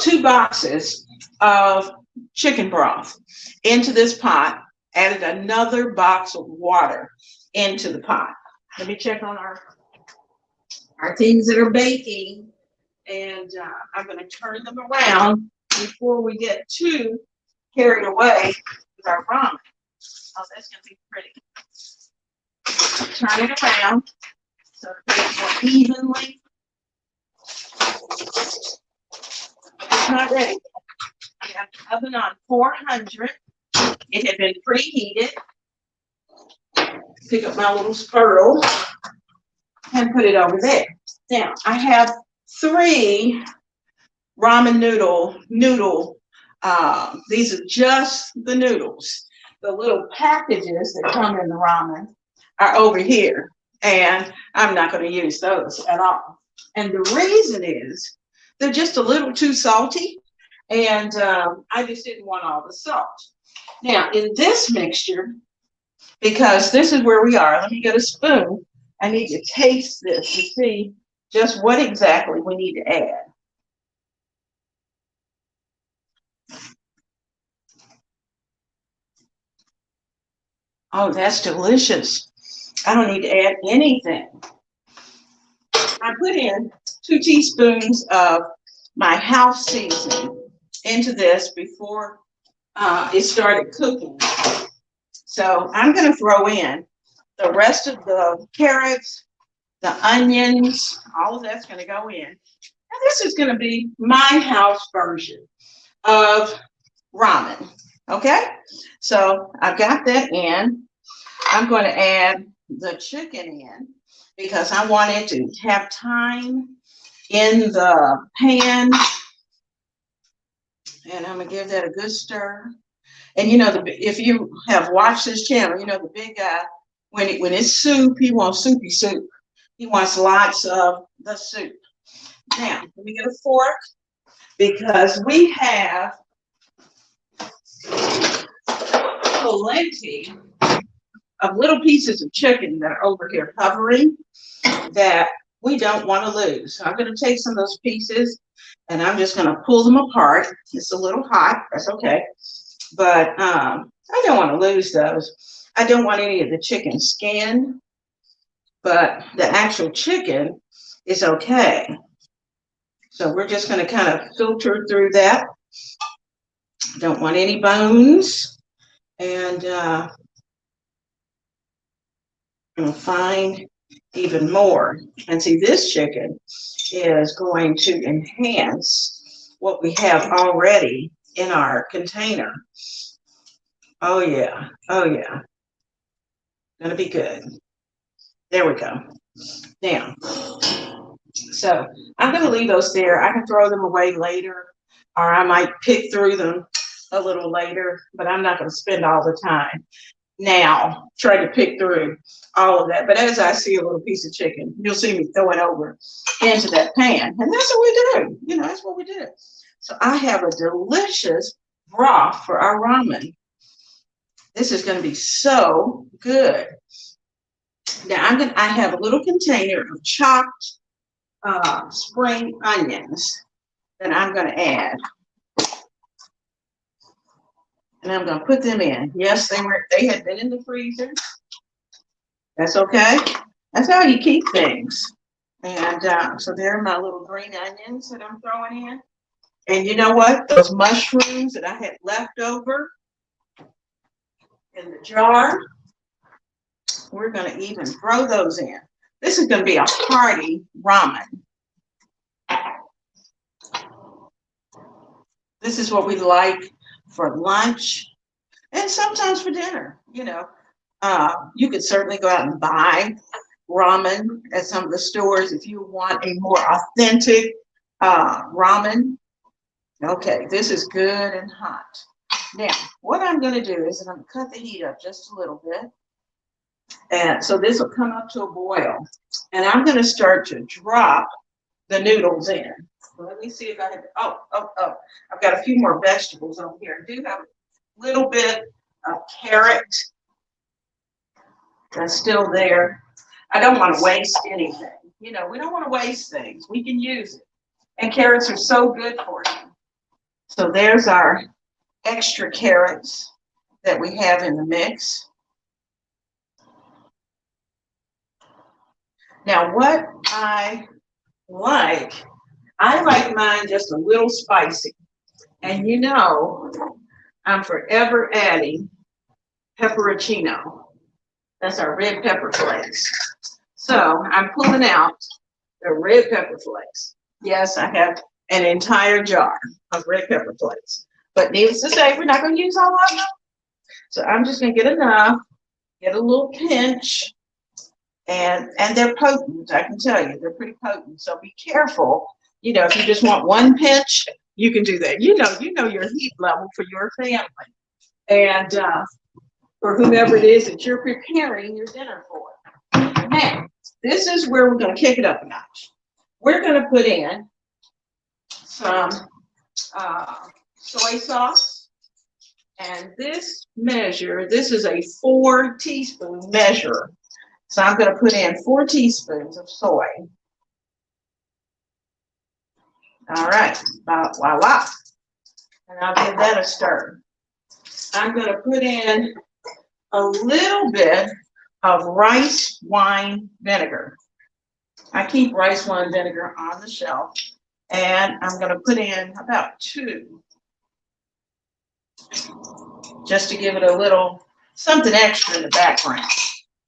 2 boxes of chicken broth into this pot, added another box of water into the pot. Let me check on our things that are baking, and I'm going to turn them around before we get too carried away with our ramen. Oh, that's going to be pretty. Turn it around so it's more evenly. It's not ready. I have the oven on 400. It had been preheated. Pick up my little spurl and put it over there. Now, I have 3 ramen noodle. These are just the noodles. The little packages that come in the ramen are over here, and I'm not going to use those at all. And the reason is they're just a little too salty, and I just didn't want all the salt. Now, in this mixture, because this is where we are, let me get a spoon. I need to taste this to see just what exactly we need to add. Oh, that's delicious. I don't need to add anything. I put in 2 teaspoons of my house seasoning into this before it started cooking. So I'm going to throw in the rest of the carrots, the onions, all of that's going to go in. And this is going to be my house version of ramen. Okay, so I've got that in. I'm going to add the chicken in because I want it to have time in the pan. And I'm going to give that a good stir. And you know, if you have watched this channel, you know the big guy, when it's soup, he wants soupy soup. He wants lots of the soup. Now, let me get a fork because we have plenty of little pieces of chicken that are over here hovering that we don't want to lose. So I'm going to take some of those pieces and I'm just going to pull them apart. It's a little hot, that's okay. But I don't want to lose those. I don't want any of the chicken skin, but the actual chicken is okay. So we're just going to kind of filter through that. Don't want any bones. And I'm going to find even more. And see, this chicken is going to enhance what we have already in our container. Oh yeah, oh yeah. Gonna be good. There we go. Now, so I'm gonna leave those there. I can throw them away later, or I might pick through them a little later, but I'm not gonna spend all the time now trying to pick through all of that. But as I see a little piece of chicken, you'll see me throw it over into that pan. And that's what we do. You know, that's what we do. So I have a delicious broth for our ramen. This is going to be so good. Now I have a little container of chopped spring onions that I'm going to add. And I'm going to put them in. Yes, they had been in the freezer. That's okay. That's how you keep things. And so there are my little green onions that I'm throwing in. And you know what? Those mushrooms that I had left over in the jar, we're going to even throw those in. This is going to be a hearty ramen. This is what we like for lunch and sometimes for dinner. You know, you could certainly go out and buy ramen at some of the stores if you want a more authentic ramen. Okay, this is good and hot. Now, what I'm going to do is I'm going to cut the heat up just a little bit. And so this will come up to a boil. And I'm going to start to drop the noodles in. Let me see if I have, I've got a few more vegetables over here. I do have a little bit of carrot that's still there. I don't want to waste anything. You know, we don't want to waste things. We can use it. And carrots are so good for you. So there's our extra carrots that we have in the mix. Now, what I like mine just a little spicy. And you know, I'm forever adding pepperoncino. That's our red pepper flakes. So I'm pulling out the red pepper flakes. Yes, I have an entire jar of red pepper flakes. But needless to say, we're not going to use all of them. So I'm just going to get enough, get a little pinch. And they're potent, I can tell you, they're pretty potent. So be careful. You know, if you just want one pinch, you can do that. You know your heat level for your family. And for whomever it is that you're preparing your dinner for. Now, this is where we're going to kick it up a notch. We're going to put in some soy sauce. And this measure, this is a 4 teaspoon measure. So I'm going to put in 4 teaspoons of soy. All right, voila. And I'll give that a stir. I'm going to put in a little bit of rice wine vinegar. I keep rice wine vinegar on the shelf. And I'm going to put in about 2. Just to give it a little something extra in the background.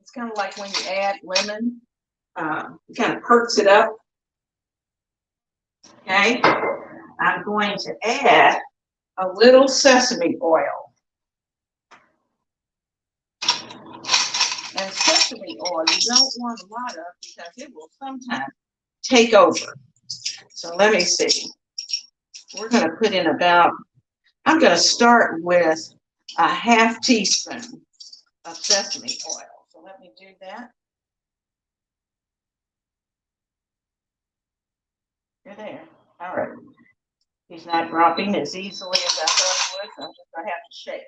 It's kind of like when you add lemon, it kind of perks it up. Okay, I'm going to add a little sesame oil. And sesame oil, you don't want a lot of because it will sometimes take over. So let me see. We're going to put in about, I'm going to start with a half teaspoon of sesame oil. So let me do that. You're there. All right. He's not dropping as easily as I thought he would, so I'm just going to have to shake.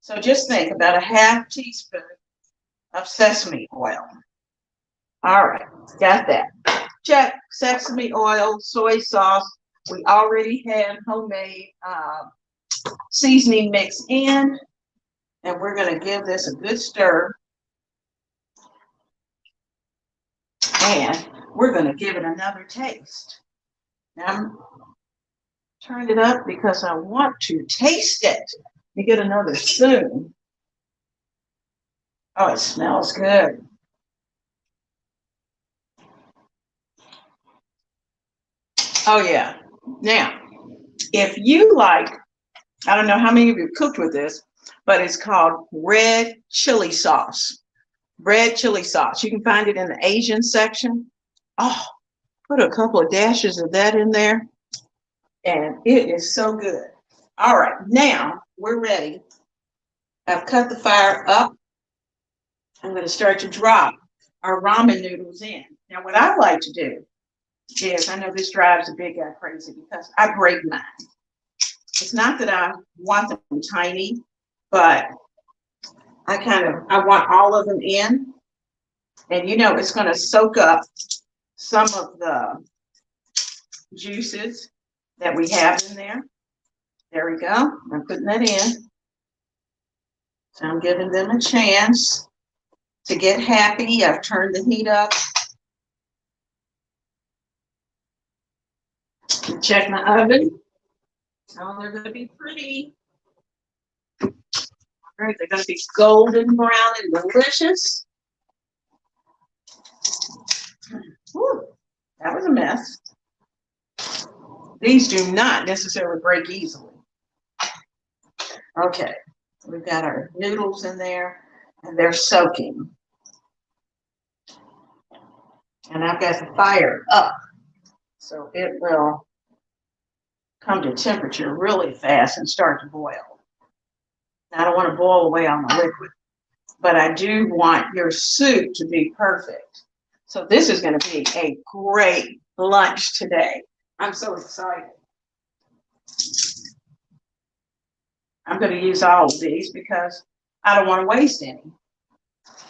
So just think about a half teaspoon of sesame oil. All right, got that. Check. Sesame oil, soy sauce. We already have homemade seasoning mix in, and we're going to give this a good stir. And we're going to give it another taste. Now, turn it up because I want to taste it. You get another spoon. Oh, it smells good. Oh, yeah. Now, if you like, I don't know how many of you cooked with this, but it's called red chili sauce. Red chili sauce. You can find it in the Asian section. Oh, put a couple of dashes of that in there. And it is so good. All right, now we're ready. I've cut the fire up. I'm going to start to drop our ramen noodles in. Now, what I like to do is, I know this drives a big guy crazy because I break mine. It's not that I want them tiny, but I want all of them in. And you know, it's going to soak up some of the juices that we have in there. There we go. I'm putting that in. So I'm giving them a chance to get happy. I've turned the heat up. Check my oven. Oh, they're going to be pretty. All right, they're going to be golden brown and delicious. Whew, that was a mess. These do not necessarily break easily. Okay, we've got our noodles in there, and they're soaking. And I've got the fire up, so it will come to temperature really fast and start to boil. Now, I don't want to boil away on the liquid, but I do want your soup to be perfect. So this is going to be a great lunch today. I'm so excited. I'm going to use all of these because I don't want to waste any.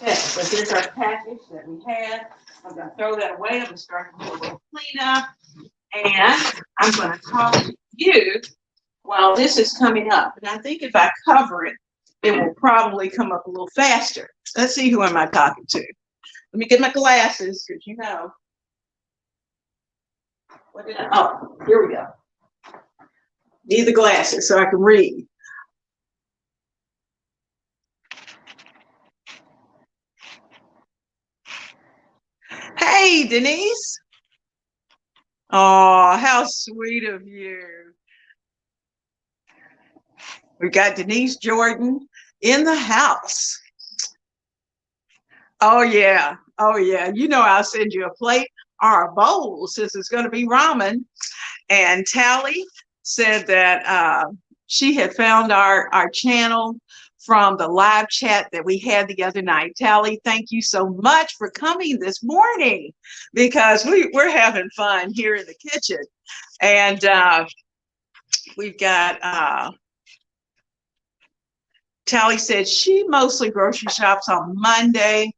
Okay, so here's our package that we had. I'm going to throw that away. I'm going to start to do a little cleanup. And I'm going to talk to you while this is coming up. And I think if I cover it, it will probably come up a little faster. Let's see, who am I talking to? Let me get my glasses, because you know. What did I? Oh, here we go. Need the glasses so I can read. Hey, Denise. Oh, how sweet of you. We've got Denise Jordan in the house. Oh, yeah. Oh, yeah. You know, I'll send you a plate or a bowl since it's going to be ramen. And Tally said that she had found our channel from the live chat that we had the other night. Tally, thank you so much for coming this morning, because we're having fun here in the kitchen. And we've got Tally said she mostly grocery shops on Monday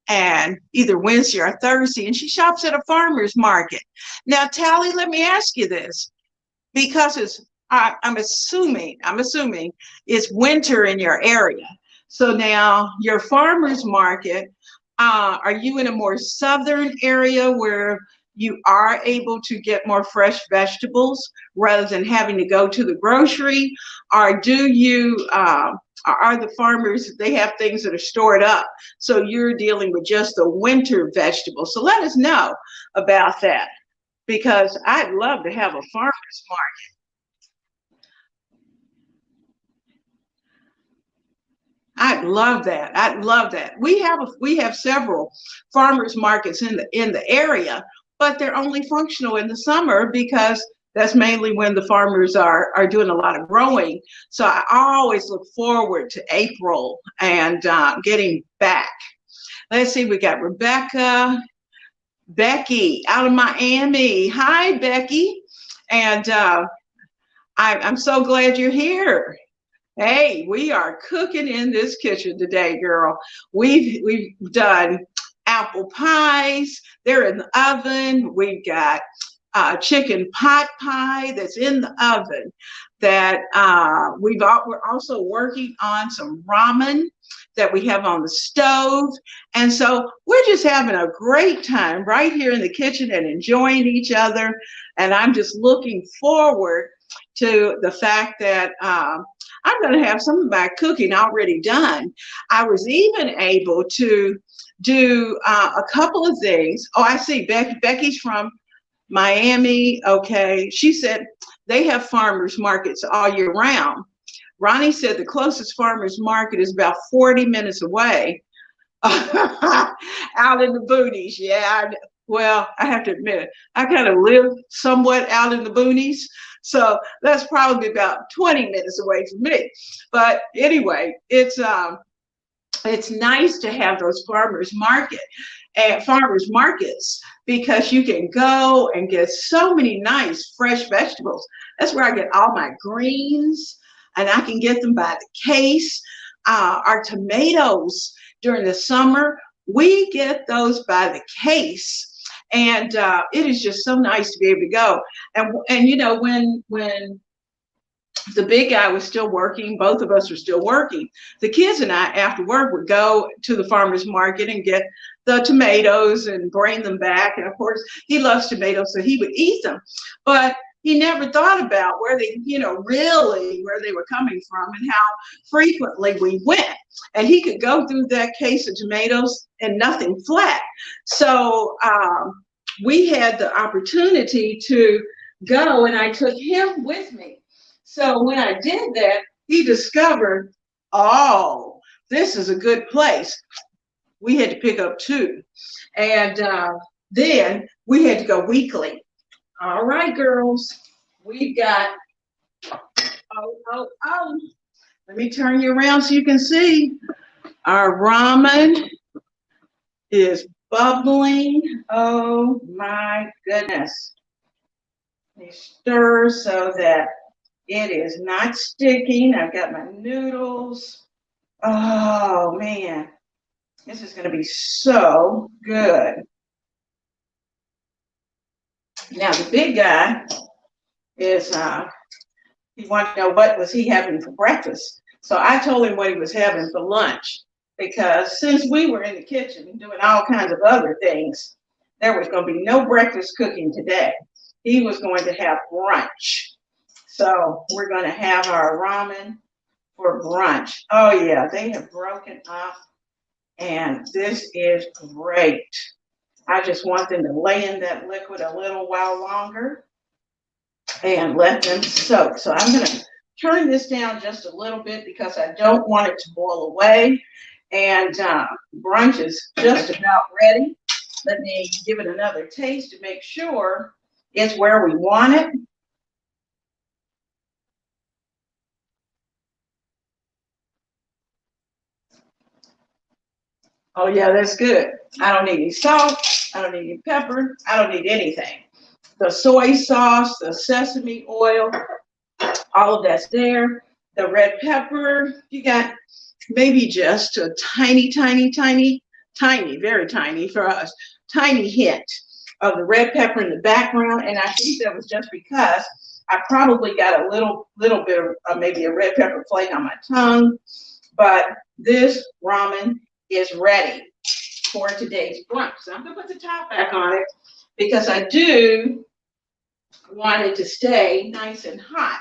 and either Wednesday or Thursday, and she shops at a farmer's market. Now, Tally, let me ask you this, because I'm assuming it's winter in your area. So now your farmer's market, are you in a more southern area where you are able to get more fresh vegetables rather than having to go to the grocery? Or do you, are the farmers, they have things that are stored up, so you're dealing with just the winter vegetables? So let us know about that, because I'd love to have a farmer's market. I'd love that. I'd love that. We have several farmers markets in the area, but they're only functional in the summer because that's mainly when the farmers are doing a lot of growing. So I always look forward to April and getting back. Let's see, we got Becky out of Miami. Hi, Becky. And I'm so glad you're here. Hey, we are cooking in this kitchen today, girl. We've done apple pies. They're in the oven. We've got chicken pot pie that's in the oven. That we're also working on some ramen that we have on the stove. And so we're just having a great time right here in the kitchen and enjoying each other. And I'm just looking forward to the fact that I'm going to have some of my cooking already done. I was even able to do a couple of things. Oh, I see Becky's from Miami. Okay. She said they have farmers markets all year round. Ronnie said the closest farmers market is about 40 minutes away. Out in the boonies. Yeah. Well, I have to admit, I kind of live somewhat out in the boonies. So that's probably about 20 minutes away from me. But anyway, it's nice to have those farmers markets, because you can go and get so many nice fresh vegetables. That's where I get all my greens, and I can get them by the case. Our tomatoes during the summer, we get those by the case. And it is just so nice to be able to go. And you know, when the big guy was still working, both of us were still working, the kids and I, after work, would go to the farmer's market and get the tomatoes and bring them back. And of course, he loves tomatoes, so he would eat them. But he never thought about where they, really where they were coming from and how frequently we went. And he could go through that case of tomatoes and nothing flat. So we had the opportunity to go, and I took him with me. So when I did that, he discovered, oh, this is a good place. We had to pick up two. And then we had to go weekly. All right, girls, we've got, oh, let me turn you around so you can see. Our ramen is bubbling. Oh my goodness. Let me stir so that it is not sticking. I've got my noodles. Oh man, this is going to be so good. Now the big guy is, he wanted to know what was he having for breakfast. So I told him what he was having for lunch, because since we were in the kitchen doing all kinds of other things, there was going to be no breakfast cooking today. He was going to have brunch. So we're going to have our ramen for brunch. Oh yeah, they have broken up and this is great. I just want them to lay in that liquid a little while longer and let them soak. So I'm going to turn this down just a little bit because I don't want it to boil away. And brunch is just about ready. Let me give it another taste to make sure it's where we want it. Oh yeah, that's good. I don't need any salt. I don't need any pepper. I don't need anything. The soy sauce, the sesame oil, all of that's there. The red pepper, you got maybe just a tiny, very tiny for us, tiny hint of the red pepper in the background. And I think that was just because I probably got a little bit of maybe a red pepper flake on my tongue. But this ramen is ready for today's brunch. So I'm going to put the top back on it because I do want it to stay nice and hot.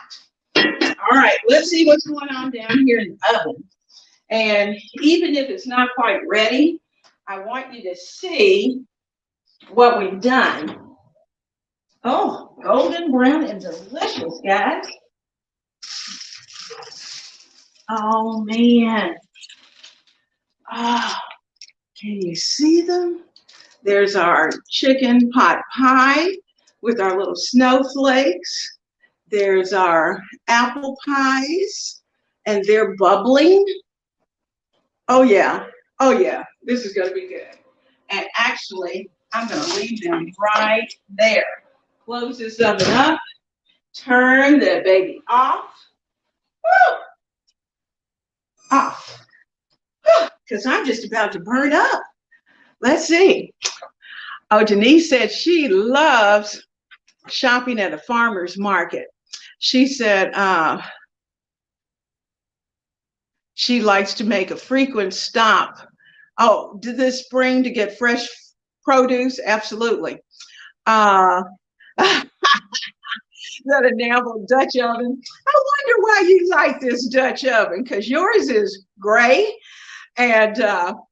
All right, let's see what's going on down here in the oven. And even if it's not quite ready, I want you to see what we've done. Oh, golden brown and delicious, guys. Oh, man. Oh, can you see them? There's our chicken pot pie with our little snowflakes. There's our apple pies, and they're bubbling. Oh yeah, this is gonna be good. And actually, I'm gonna leave them right there. Close this oven up, turn the baby off. Woo! Off, because I'm just about to burn up. Let's see. Oh, Denise said she loves shopping at a farmer's market. She said she likes to make a frequent stop. Oh, this spring to get fresh produce? Absolutely. That enamel Dutch oven. I wonder why you like this Dutch oven, because yours is gray. And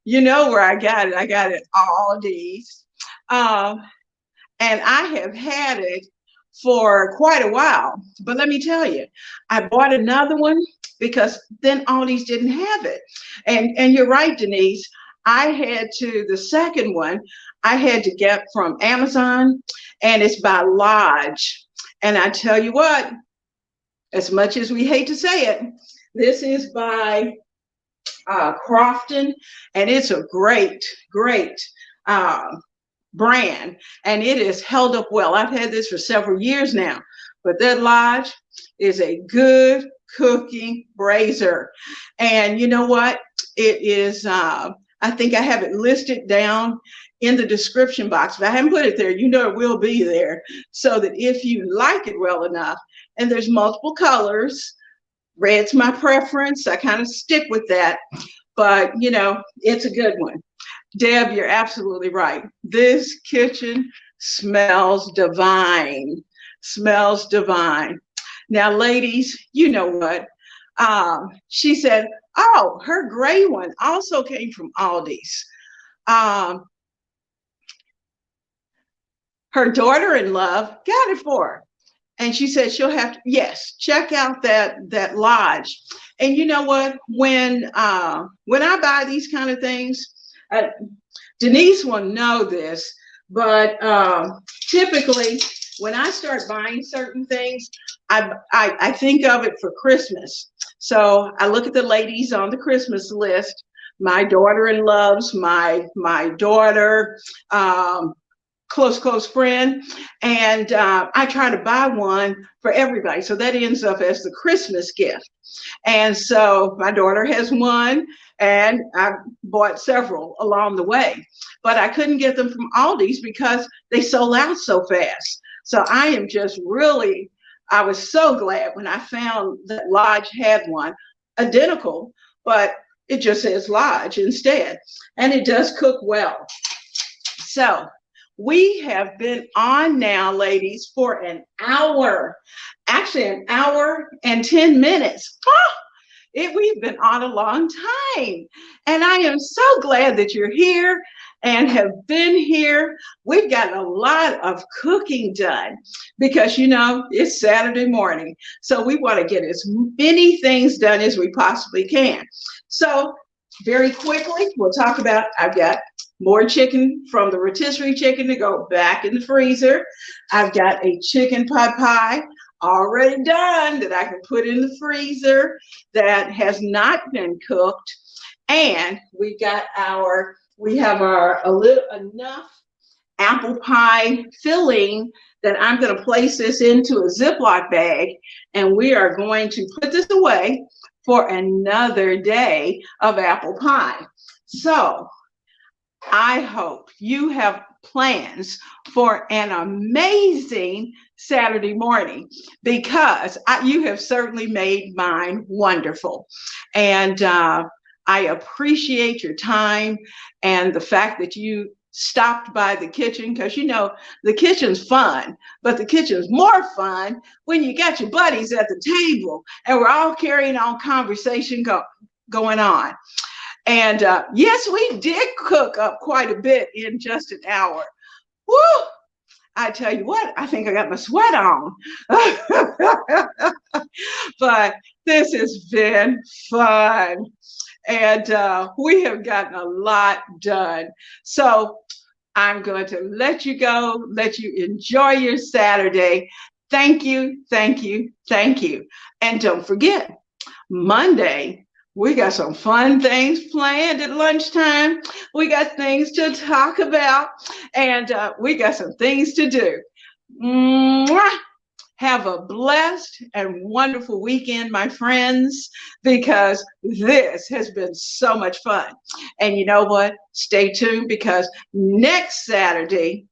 you know where I got it. I got it Aldi's. And I have had it for quite a while. But let me tell you, I bought another one because then Aldi's didn't have it. And you're right, Denise. I had to, the second one, I had to get from Amazon, and it's by Lodge. And I tell you what, as much as we hate to say it, this is by Crofton, and it's a great brand, and it is held up well. I've had this for several years now, but that Lodge is a good cooking brazier. And you know what? It is, I think I have it listed down in the description box. If I haven't put it there, you know it will be there, so that if you like it well enough, and there's multiple colors, red's my preference, I kind of stick with that, but you know, it's a good one. Deb, you're absolutely right. This kitchen smells divine. Smells divine. Now, ladies, you know what? She said, oh, her gray one also came from Aldi's. Her daughter-in-law got it for her. And she said she'll have to, yes, check out that Lodge. And you know what? When I buy these kind of things, Denise will know this, but typically when I start buying certain things, I think of it for Christmas. So I look at the ladies on the Christmas list. My daughter loves my daughter, close friend, and I try to buy one for everybody. So that ends up as the Christmas gift. And so my daughter has one, and I bought several along the way, but I couldn't get them from Aldi's because they sold out so fast. So I am just really, I was so glad when I found that Lodge had one identical, but it just says Lodge instead, and it does cook well. So we have been on now, ladies, for an hour, actually an hour and 10 minutes. We've been on a long time, and I am so glad that you're here and have been here. We've gotten a lot of cooking done because, you know, it's Saturday morning, so we want to get as many things done as we possibly can. So very quickly, we'll talk about, I've got more chicken from the rotisserie chicken to go back in the freezer. I've got a chicken pot pie already done that I can put in the freezer that has not been cooked. And we have enough apple pie filling that I'm going to place this into a Ziploc bag, and we are going to put this away for another day of apple pie. So I hope you have plans for an amazing Saturday morning, because you have certainly made mine wonderful. And I appreciate your time and the fact that you stopped by the kitchen, because, you know, the kitchen's fun, but the kitchen's more fun when you got your buddies at the table and we're all carrying on conversation going on. And yes, we did cook up quite a bit in just an hour. Woo! I tell you what, I think I got my sweat on. But this has been fun. And we have gotten a lot done. So I'm going to let you go, let you enjoy your Saturday. Thank you, thank you, thank you. And don't forget, Monday, we got some fun things planned at lunchtime. We got things to talk about, and we got some things to do. Mwah! Have a blessed and wonderful weekend, my friends, because this has been so much fun. And you know what? Stay tuned, because next Saturday,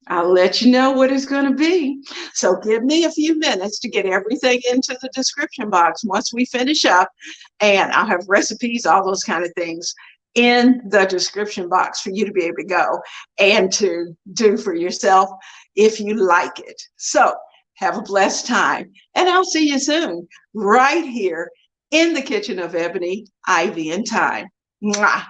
I'll let you know what it's going to be. So give me a few minutes to get everything into the description box once we finish up, and I'll have recipes, all those kind of things in the description box for you to be able to go and to do for yourself if you like it. So have a blessed time, and I'll see you soon right here in the kitchen of Ebony, Ivy, and Time. Mwah.